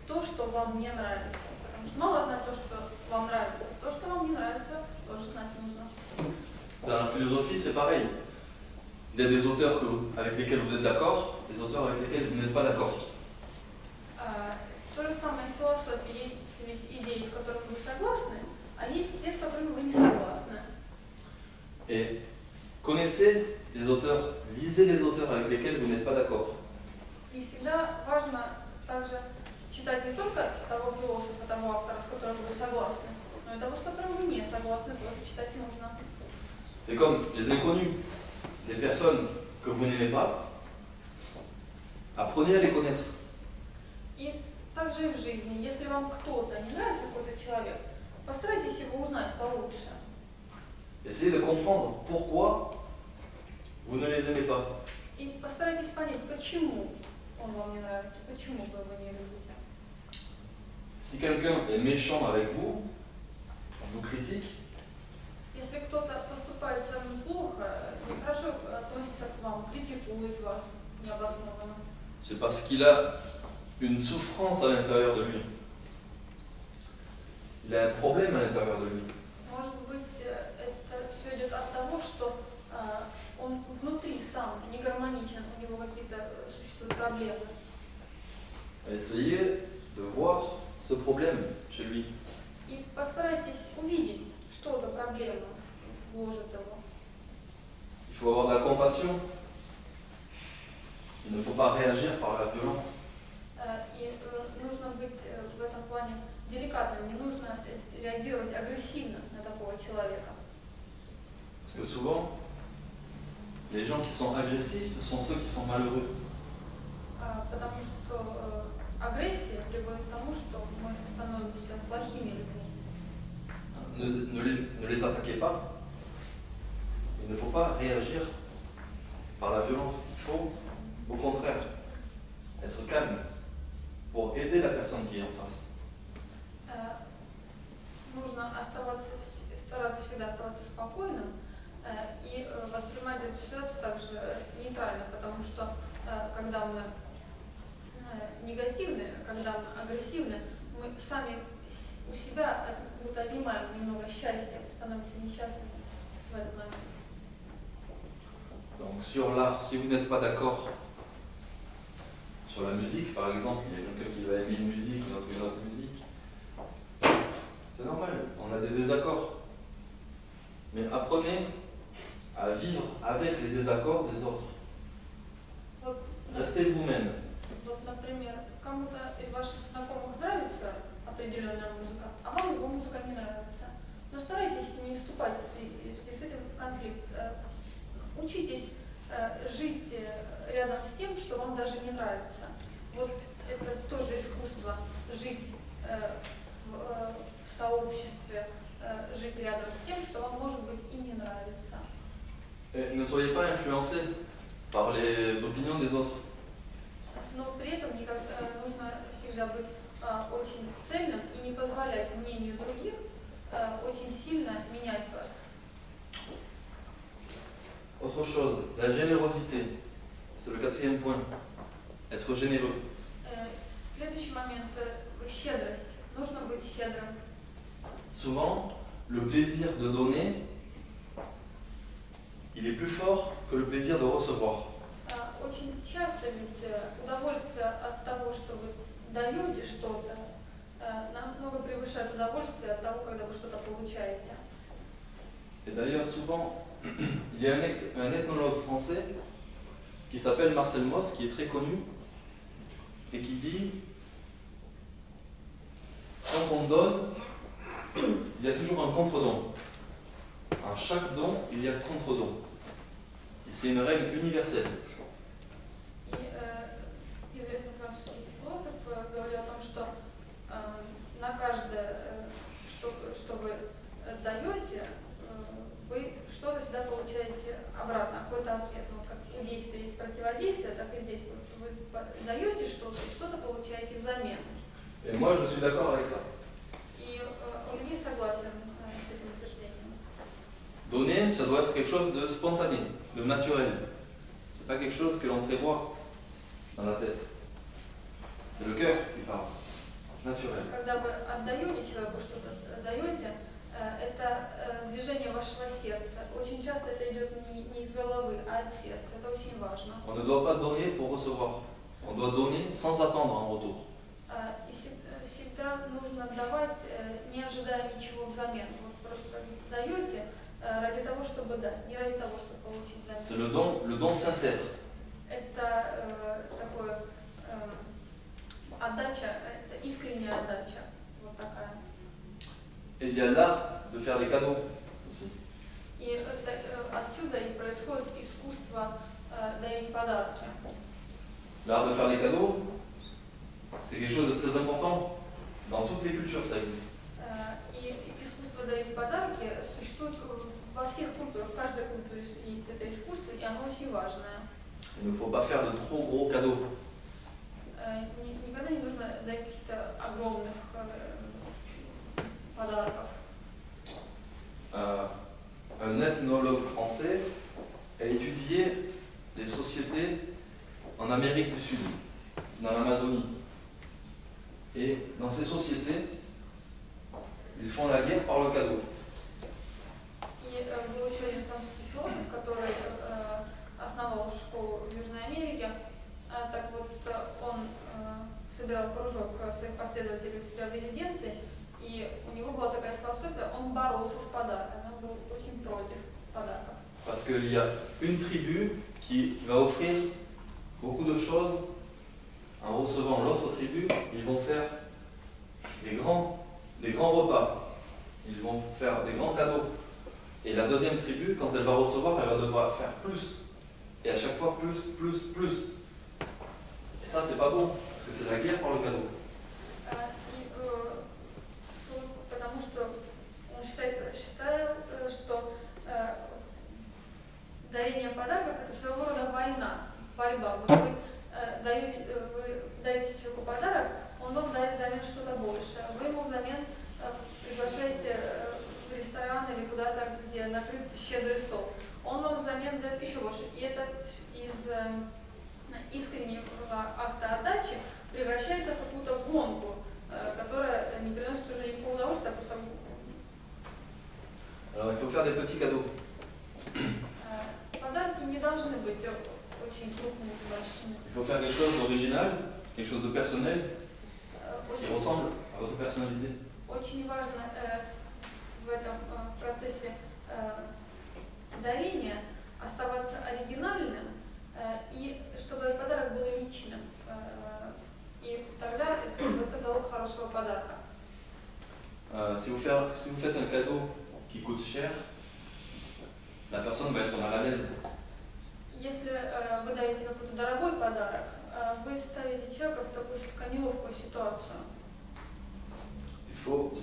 Speaker 2: то, что вам не нравится. Потому что мало знать то, что вам нравится. То, что вам не нравится, тоже знать нужно.
Speaker 1: Dans la philosophie, c'est pareil. Il y a des auteurs avec lesquels vous êtes d'accord, des auteurs avec lesquels vous n'êtes pas d'accord.
Speaker 2: То же самое в философии. Есть идеи, с которыми вы согласны, а есть те, с которыми вы не согласны.
Speaker 1: Et connaissez les auteurs, lisez les auteurs avec lesquels vous n'êtes pas d'accord.
Speaker 2: И всегда важно также читать не только того философа, того автора, с которым вы согласны, но и того, с которым вы не согласны, тоже читать нужно.
Speaker 1: C'est comme les inconnus, les personnes que vous n'aimez pas, Apprenez à les connaître.
Speaker 2: И также и в жизни. Если вам кто-то не нравится, какой-то человек, постарайтесь его узнать получше.
Speaker 1: Essayez de comprendre pourquoi vous ne les aimez pas.
Speaker 2: И постарайтесь понять, почему он вам не нравится, почему вы его не любите.
Speaker 1: Si quelqu'un est méchant avec vous, vous critique,
Speaker 2: Если кто-то поступает с вами плохо, нехорошо относится к вам, критикует вас необоснованно,
Speaker 1: c'est parce qu'il a une souffrance à l'intérieur de lui. Il a un problème à l'intérieur de lui.
Speaker 2: может быть, это все идет от того, что он внутри сам не гармоничен, у него какие-то существуют проблемы.
Speaker 1: Essayez de voir ce problème chez lui.
Speaker 2: И постарайтесь увидеть, что за проблема гложет его.
Speaker 1: Il faut avoir de la compassion. Il ne faut pas réagir par la violence.
Speaker 2: И нужно быть в этом плане деликатным, не нужно реагировать агрессивно на такого человека.
Speaker 1: Parce que souvent, les gens qui sont agressifs sont ceux qui sont malheureux.
Speaker 2: Потому что агрессия приводит к тому, что мы становимся плохими людьми.
Speaker 1: Ne les attaquez pas. Il ne faut pas réagir par la violence. Il faut, au contraire, être calme pour aider la personne qui est en face.
Speaker 2: Нужно стараться всегда оставаться спокойным и воспринимать эту ситуацию также нейтрально, потому что когда мы негативны, когда мы агрессивны, мы сами у себя будто отнимаем немного счастья, становимся несчастными в этот момент.
Speaker 1: Donc sur l'art, si vous n'êtes pas d'accord sur la musique, par exemple, il y a quelqu'un qui va aimer une musique, une autre musique, c'est normal, on a des désaccords. Mais apprenez à vivre avec les désaccords des autres. Restez vous-même.
Speaker 2: Вот, например, кому-то из ваших знакомых нравится определенная музыка, а вам его музыка не нравится. Но старайтесь не вступать в связи с этим в конфликт. Учитесь жить рядом с тем, что вам даже не нравится. Вот это тоже искусство, жить в сообществе, жить рядом с тем, что вам может быть и не нравится.
Speaker 1: Et ne soyez pas influencés par les opinions des autres.
Speaker 2: Но при этом нужно всегда быть очень цельным и не позволять мнению других очень сильно менять вас.
Speaker 1: Autre chose, la générosité. C'est le quatrième point. Être généreux.
Speaker 2: Следующий момент – щедрость. Нужно быть щедрым.
Speaker 1: Souvent, le plaisir de donner, il est plus fort que le plaisir de recevoir.
Speaker 2: Очень часто ведь удовольствие от того, что вы даете что-то, намного превышает удовольствие от того, когда вы что-то получаете.
Speaker 1: Et d'ailleurs, souvent, il y a un ethnologue français qui s'appelle Marcel Mauss, qui est très connu, et qui dit quand on donne, il y a toujours un contre-don. À chaque don, il y a contre-don. Et c'est une règle universelle.
Speaker 2: И известный французский философ говорил о том, что на каждое, что вы даете, вы что-то всегда получаете обратно, какой-то ответ. Ну, как у действия есть противодействие, так и здесь вы даете что-то и что-то получаете взамен.
Speaker 1: Et moi, je suis d'accord avec ça.
Speaker 2: И Оливье согласен с этим утверждением.
Speaker 1: Donner, ça doit être quelque chose de spontané, de naturel. C'est pas quelque chose que l'on prévoit dans la tête. C'est le cœur qui parle, naturel.
Speaker 2: Когда вы отдаете человеку что-то, даете, это движение вашего сердца. Очень часто это идет не из головы, а от сердца. Это очень важно.
Speaker 1: On ne doit pas donner pour recevoir. On doit donner sans attendre en retour.
Speaker 2: И всегда нужно давать, не ожидая ничего взамен. Вот просто даете ради того, чтобы дать, не ради того, чтобы получить взамен.
Speaker 1: C'est le don sincère.
Speaker 2: Это такое отдача, это искренняя отдача. Вот такая.
Speaker 1: Et il y a l'art de faire des cadeaux aussi.
Speaker 2: И отсюда и происходит искусство дарить подарки.
Speaker 1: L'art de faire des cadeaux, c'est quelque chose de très important. Dans toutes les cultures, ça existe.
Speaker 2: И искусство дарить подарки существует во всех культурах. В каждой культуре есть это искусство, и оно очень важное.
Speaker 1: Il ne faut pas faire de trop gros cadeaux.
Speaker 2: Никогда не нужно дать каких-то огромных подарков.
Speaker 1: Un ethnologue français a étudié les sociétés en Amérique du Sud, dans l'Amazonie. Et dans ces sociétés, ils font la guerre par le cadeau.
Speaker 2: И был еще один французский философ, который основал школу в Южной Америке. Так вот, он собирал кружок своих последователей у себя в резиденции, и у него была такая философия, он боролся с подарками, он был очень против подарков.
Speaker 1: Parce qu'il y a une tribu qui va offrir beaucoup de choses en recevant l'autre tribu. Ils vont faire des grands repas, ils vont faire des grands cadeaux. Et la deuxième tribu, quand elle va recevoir, elle va devoir faire plus. Et à chaque fois, plus, plus, plus. Et ça, c'est pas bon, parce que c'est la guerre par le cadeau.
Speaker 2: Потому что он считает, что дарение подарков – это своего рода война, борьба. Вы даете человеку подарок, он вам дает взамен что-то большее. Вы ему взамен приглашаете в ресторан или куда-то, где накрыт щедрый стол. Он вам взамен дает еще больше. И это из искреннего акта отдачи превращается в какую-то гонку, которая не приносит уже никакого удовольствия, а просто...
Speaker 1: Alors il faut faire des petits cadeaux.
Speaker 2: Подарки не должны быть очень крупными и большими.
Speaker 1: Il faut faire quelque chose d'original, quelque chose de personnel, qui ressemble à votre personnalité.
Speaker 2: Очень важно в этом процессе дарения оставаться оригинальным и чтобы подарок был личным. И тогда это залог хорошего подарка.
Speaker 1: Si vous faites un cadeau qui coûte cher, la personne va être mal à l'aise.
Speaker 2: Если вы даете какой-то дорогой подарок, вы ставите человека в такую слегка неловкую ситуацию.
Speaker 1: Il faut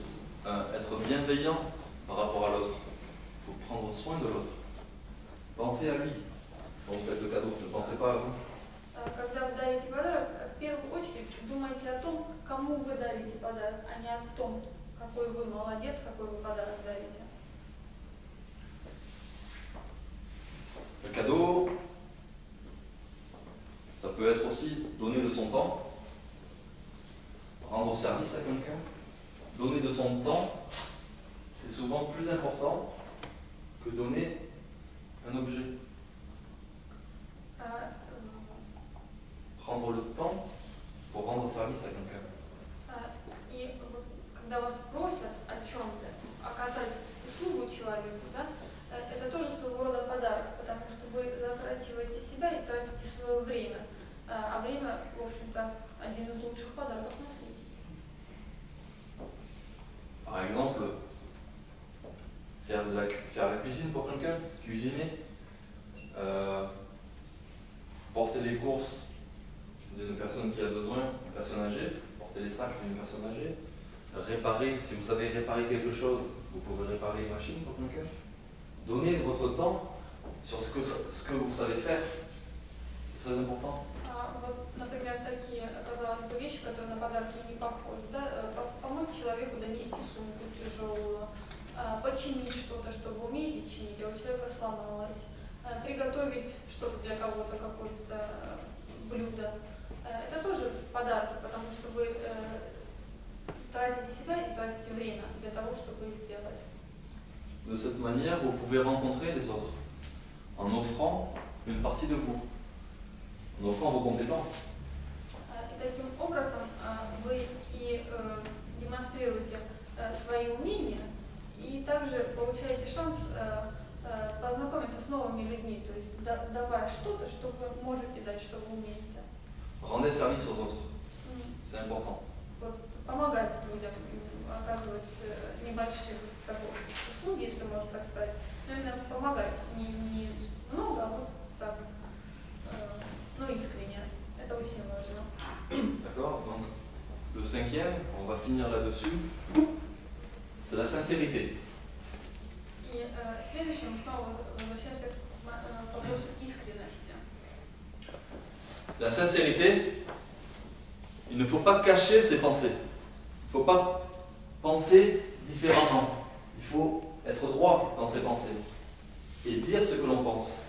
Speaker 1: être bienveillant par rapport à l'autre. Il faut prendre soin de l'autre. Pensez à lui quand vous faites le cadeau, ne pensez pas à vous.
Speaker 2: Когда вы дарите подарок, в первую очередь думайте о том, кому вы дарите подарок, а не о том, какой вы молодец, какой вы подарок дарите.
Speaker 1: Le cadeau, ça peut être aussi donner de son temps, rendre service à quelqu'un. Donner de son temps, c'est souvent plus important que donner un objet. Prendre le temps pour rendre service à quelqu'un.
Speaker 2: И когда вас просят о чем-то, оказать услугу человеку, да, это тоже своего рода подарок, потому что вы затрачиваете себя и тратите свое время. А время, в общем-то, один из лучших подарков на свете.
Speaker 1: Par exemple, faire la cuisine pour quelqu'un, cuisiner, porter les courses d'une personne qui a besoin, une personne âgée, porter les sacs d'une personne âgée, réparer, si vous savez réparer quelque chose, vous pouvez réparer une machine pour quelqu'un. Donner de votre temps sur ce que vous savez faire, c'est très important.
Speaker 2: Вот, например, такие, казалось бы, вещи, которые на подарки не похожи. Да? Помочь человеку донести сумку тяжелую, починить что-то, чтобы умеете чинить, а у человека сломалось, приготовить что-то для кого-то, какое-то блюдо. Это тоже подарки, потому что вы тратите себя и тратите время для того, чтобы их сделать.
Speaker 1: De cette manière, vous pouvez rencontrer les autres en offrant une partie de vous, en offrant vos compétences.
Speaker 2: И таким образом вы и демонстрируете свои умения, и также получаете шанс познакомиться с новыми людьми, то есть давая что-то, что вы можете дать, что вы умеете.
Speaker 1: Rendez service aux autres, c'est important.
Speaker 2: Вот, помогать людям, оказывать небольшие услуги, если можно так сказать, но именно помогать, не много, а вот так, но искренне. Это очень
Speaker 1: le cinquième, on va finir là-dessus, c'est la sincérité.
Speaker 2: И следующее мы снова возвращаемся к вопросу искренности.
Speaker 1: La sincérité, il ne faut pas cacher ses pensées. Il ne faut pas penser différemment. Il faut être droit dans ses pensées et dire ce que l'on pense.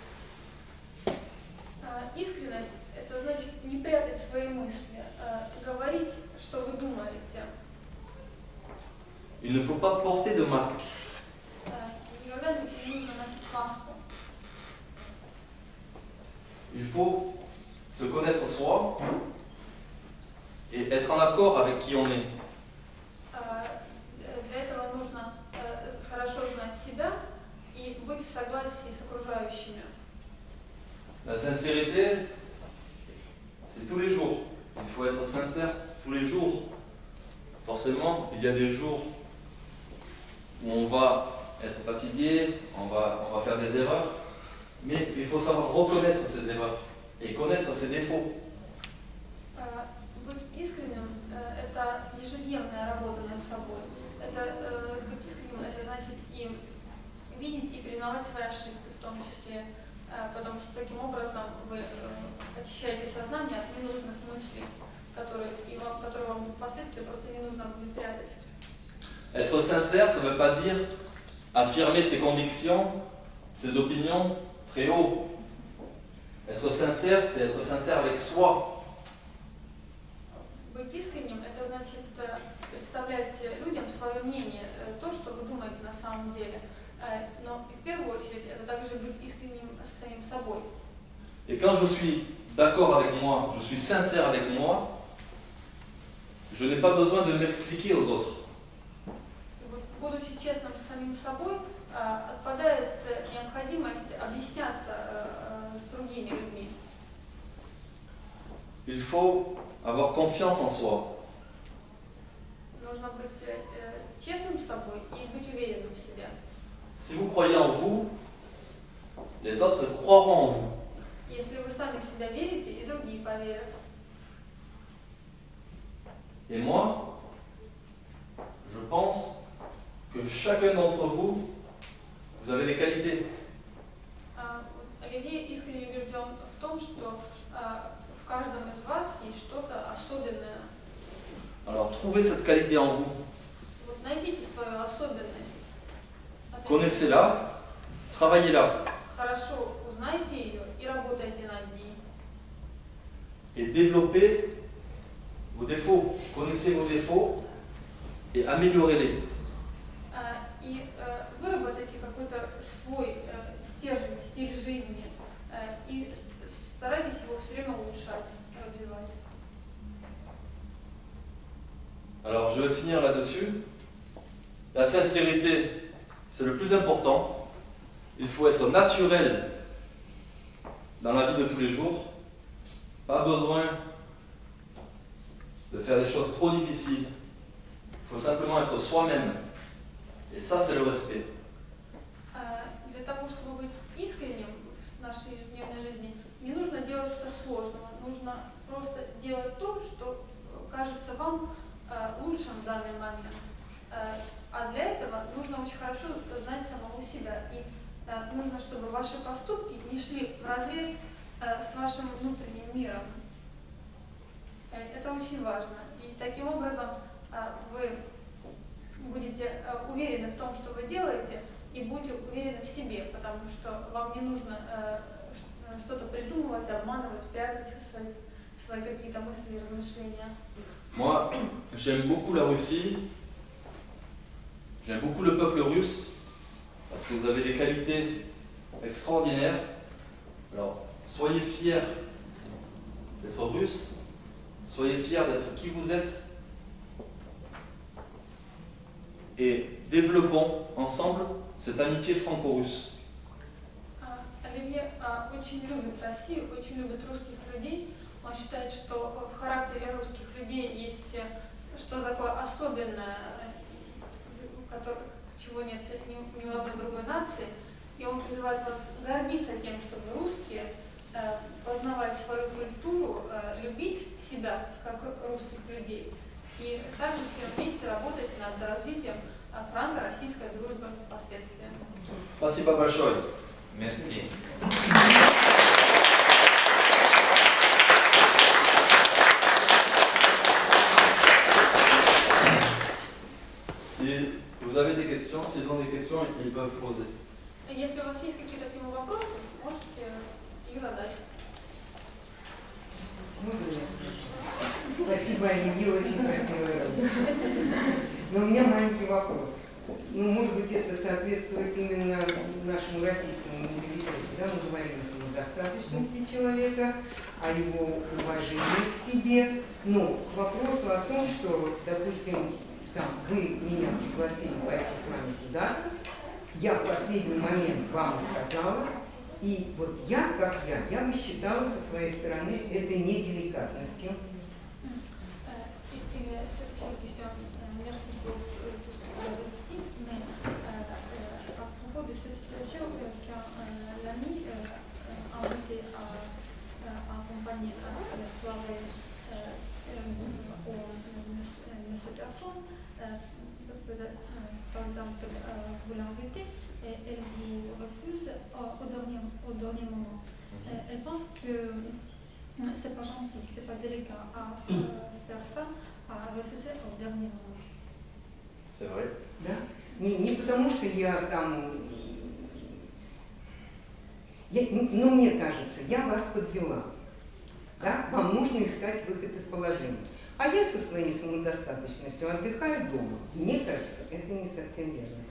Speaker 2: Искренность – это значит не прятать свои мысли, говорить, что вы думаете.
Speaker 1: Il ne faut pas porter de masque.
Speaker 2: Никогда не нужно носить маску.
Speaker 1: Il faut se connaître soi et être en accord avec qui on est.
Speaker 2: Для этого нужно хорошо знать себя и быть в согласии с окружающими.
Speaker 1: La sincérité, c'est tous les jours. Il faut être sincère tous les jours. Forcément, il y a des jours où on va être fatigué, on va faire des erreurs, mais il faut savoir reconnaître ses erreurs et connaître ses défauts.
Speaker 2: Быть искренним – это ежедневная работа над собой. Это быть искренним – это значит и видеть и признавать свои ошибки, в том числе, потому что таким образом вы очищаете сознание от ненужных мыслей, которые вам впоследствии просто не нужно будет прятать.
Speaker 1: Être sincère, ça ne veut pas dire affirmer ses convictions, ses opinions très haut. Être sincère, c'est être sincère avec soi.
Speaker 2: Быть искренним – это значит представлять людям свое мнение, то, что вы думаете на самом деле. Но в первую очередь это также быть искренним с самим собой.
Speaker 1: Et quand je suis d'accord avec moi, je suis sincère avec moi, je n'ai pas besoin de m'expliquer aux autres.
Speaker 2: Будучи честным с самим собой, отпадает необходимость объясняться с другими людьми.
Speaker 1: Il faut avoir confiance en soi.
Speaker 2: Нужно быть честным с собой и быть уверенным в себе.
Speaker 1: Si vous croyez en vous, les autres croiront en vous.
Speaker 2: Если вы сами в себя верите, и другие поверят.
Speaker 1: Et moi, je pense que chacun d'entre vous, vous avez des qualités.
Speaker 2: Оливье искренне убежден в том, что в каждом из вас есть что-то особенное.
Speaker 1: Alors trouvez cette qualité en vous.
Speaker 2: Вот найдите свою особенность.
Speaker 1: Connaissez-la, travaillez-la.
Speaker 2: Хорошо узнайте ее и работайте над ней.
Speaker 1: Et développez vos défauts. Connaissez vos défauts et améliorez-les.
Speaker 2: И выработайте какой-то свой стержень, стиль жизни. И старайтесь его все время улучшать, развивать.
Speaker 1: Alors je vais finir là-dessus. La sincérité, c'est le plus important. Il faut être naturel dans la vie de tous les jours. Pas besoin de faire des choses trop difficiles. Il faut simplement être soi-même. Et ça, c'est le respect.
Speaker 2: Для того, чтобы быть искренним в нашей ежедневной жизни, не нужно делать что-то сложного. Нужно просто делать то, что кажется вам лучшим в данный момент. А для этого нужно очень хорошо знать самого себя. И нужно, чтобы ваши поступки не шли вразрез с вашим внутренним миром. Это очень важно. И таким образом вы будете уверены в том, что вы делаете, и будете уверены в себе, потому что вам не нужно что-то придумывать, обманывать, прятать свои какие-то мысли и размышления.
Speaker 1: Moi, j'aime beaucoup la Russie, j'aime beaucoup le peuple russe, parce que vous avez des qualités extraordinaires. Alors, soyez fiers d'être russe, soyez fiers d'être qui vous êtes, et développons ensemble cette amitié franco-russe.
Speaker 2: Оливье очень любит Россию, очень любит русских людей. Он считает, что в характере русских людей есть что-то такое особенное, чего нет ни в одной другой нации. И он призывает вас гордиться тем, что вы русские, познавать свою культуру, любить себя, как русских людей, И также все вместе работать над развитием франко-российской дружбы впоследствии.
Speaker 1: Спасибо большое.
Speaker 3: Merci.
Speaker 1: Si vous avez des questions, s'ils ont des questions, ils peuvent poser.
Speaker 2: Если у вас есть какие-то к нему вопросы, можете их задать.
Speaker 4: Спасибо, Оливия, очень красивый раз. Но у меня маленький вопрос. Ну, может быть, это соответствует именно нашему российскому менталитету. Да? Мы говорим о самодостаточности человека, о его уважении к себе. Но к вопросу о том, что, допустим, там, вы меня пригласили пойти с вами куда-то, я в последний момент вам отказала, и вот я, как я бы считала со своей стороны это неделикатностью.
Speaker 2: По поводу cette situation qu'un ami invité à accompagner à la soirée une seule personne, par exemple, vous l'invitez et elle vous refuse au dernier moment. Elle pense que c'est pas gentil, c'est pas délicat à faire ça, à refuser au dernier moment.
Speaker 1: C'est vrai.
Speaker 4: Да? Не потому, что я там... ну, мне кажется, я вас подвела. Да? Вам нужно искать выход из положения. А я со своей самодостаточностью отдыхаю дома. Мне кажется, это не совсем верно.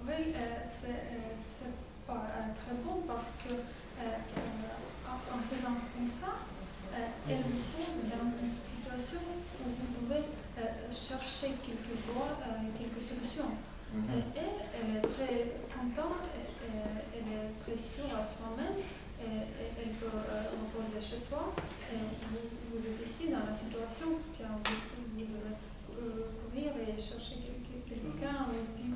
Speaker 2: Oui, c'est pas très bon parce que en faisant comme ça, elle vous pose dans une situation où vous pouvez chercher quelques voies, quelques solutions. Et elle est très contente, elle est très sûre à soi-même, elle peut reposer chez soi. Et vous êtes ici dans la situation que vous devez courir et chercher quelqu'un ou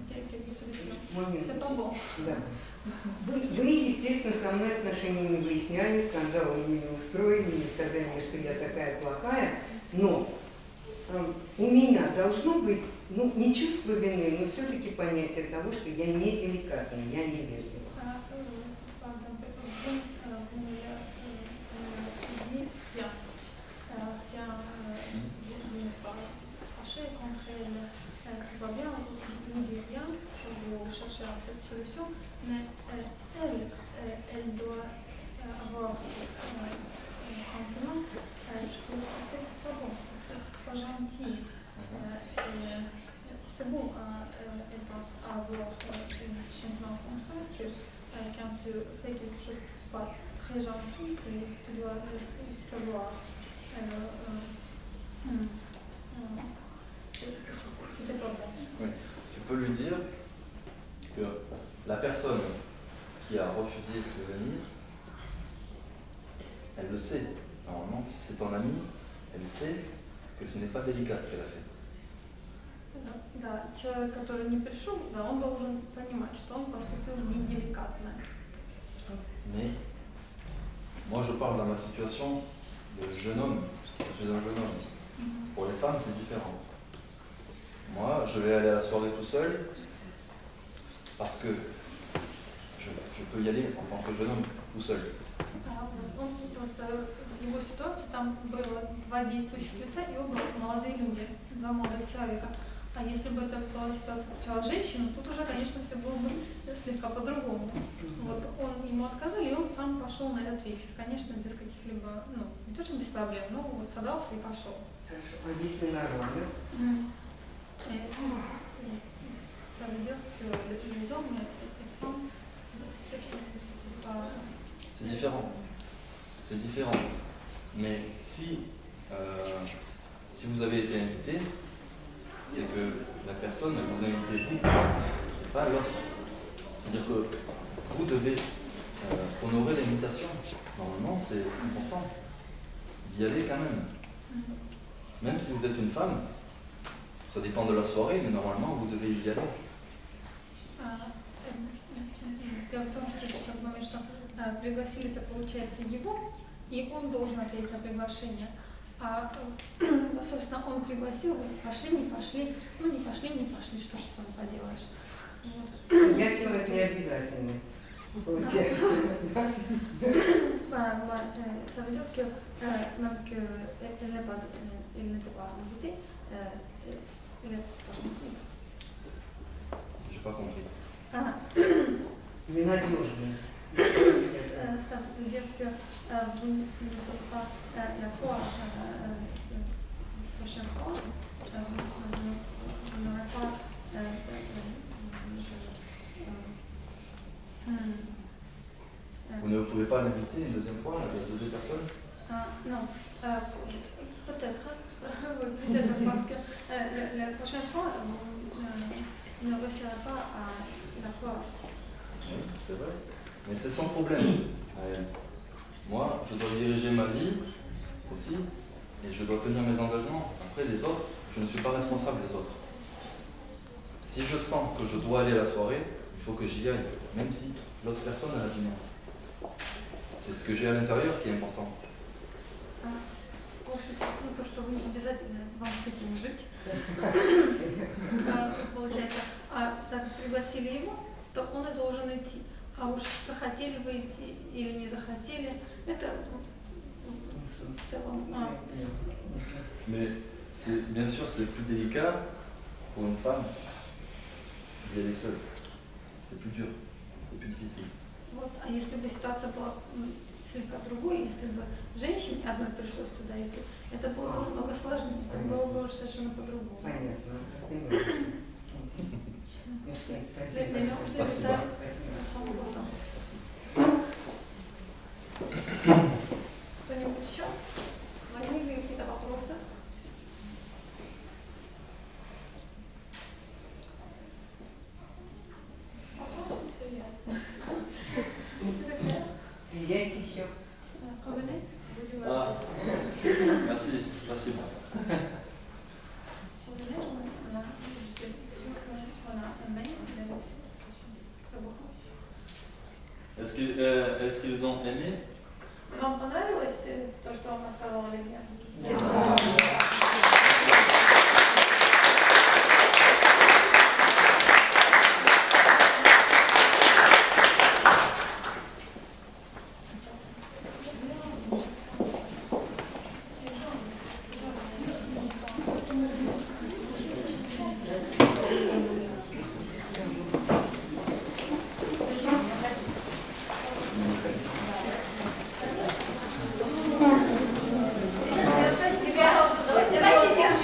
Speaker 2: quelques solutions. C'est pas bon.
Speaker 4: Да. Вы, естественно, со мной отношения не выясняли, скандалы мне не устроили, не сказали мне, что я такая плохая, но у меня должно быть, ну, не чувство вины, но все-таки понятие того, что я не деликатна, я невежлива.
Speaker 2: Vous cherchez cette solution, mais elle doit avoir ce sentiment que c'était pas bon, c'était pas gentil. C'est bon, elle pense avoir un changement comme ça, que quand tu fais quelque chose de pas très gentil, tu dois juste savoir. C'était pas bon.
Speaker 1: Oui. Tu peux lui dire que la personne qui a refusé de venir, elle le sait. Normalement, si c'est ton ami, elle sait que ce n'est pas délicat ce qu'elle a fait.
Speaker 2: Да, человек, который не пришел, да, он должен понимать, что он поступил неделикатно.
Speaker 1: Mais moi, je parle dans ma situation de jeune homme. Je suis un jeune homme. Pour les femmes, c'est différent. Moi, je vais aller à la soirée tout seul parce que je peux y aller en tant que jeune homme tout seul.
Speaker 2: Просто в его ситуации там было два действующих лица и оба молодые люди, два молодых человека. А если бы это была ситуация, включала женщину, тут уже, конечно, все было бы слегка по-другому. Вот он ему отказали, и он сам пошел на этот вечер. Конечно, без каких-либо, ну, не то что без проблем, но вот собрался и пошел.
Speaker 4: Хорошо. А если нормально?
Speaker 2: Ça veut dire que les hommes et les femmes, c'est pas...
Speaker 1: C'est différent. C'est différent. Mais si vous avez été invité, c'est que la personne vous a invité vous, et pas l'autre. C'est-à-dire que vous devez honorer l'invitation. Normalement, c'est important d'y aller quand même. Même si vous êtes une femme, ça dépend de la soirée, mais normalement, vous devez y aller.
Speaker 2: Дело в том, что в тот момент, что пригласили, это получается его, и он должен ответить на приглашение. Собственно, он пригласил, пошли, не пошли, ну не пошли, не пошли, что ж с вами поделаешь. Вот.
Speaker 4: Я человек не обязательный, получается.
Speaker 2: Ça veut dire que donc elle n'était pas invitée, elle est pas gentille.
Speaker 1: J'ai pas compris.
Speaker 4: Ненадежный.
Speaker 2: Ça veut dire que vous ne pouvez pas la voir la prochaine fois, vous n'aurez pas
Speaker 1: Vous ne pouvez pas l'inviter une deuxième fois, avec deux personnes?
Speaker 2: Non, peut-être, peut-être parce que la prochaine fois, vous ne réussirez pas à la voir.
Speaker 1: Oui, c'est vrai. Mais c'est son problème. Moi, je dois diriger ma vie aussi, et je dois tenir mes engagements. Après, les autres, je ne suis pas responsable des autres. Si je sens que je dois aller à la soirée, il faut que j'y aille, même si l'autre personne a dit non. C'est ce que j'ai à l'intérieur qui est important.
Speaker 2: Ну, то, что вы не обязательно вам с этим жить. Получается, так пригласили его, то он и должен идти. А уж захотели вы идти или не захотели, это в целом...
Speaker 1: Mais bien sûr, c'est plus délicat pour une femme d'y aller seule. C'est plus dur, c'est plus difficile.
Speaker 2: Вот, а если бы ситуация была слегка другой, если бы женщине одной пришлось туда идти, это было бы намного сложнее, это было бы уже совершенно по-другому.
Speaker 4: Понятно. Ты нравишься. Спасибо.
Speaker 1: Спасибо.
Speaker 2: Кто-нибудь еще? Возникли какие-то вопросы? Вопросы, все ясно.
Speaker 4: Приезжайте еще.
Speaker 2: Revenez, будем
Speaker 1: Merci, спасибо. Est-ce qu'ils ont aimé?
Speaker 2: Вам понравилось то, что он рассказал, или нет?
Speaker 5: Давайте сейчас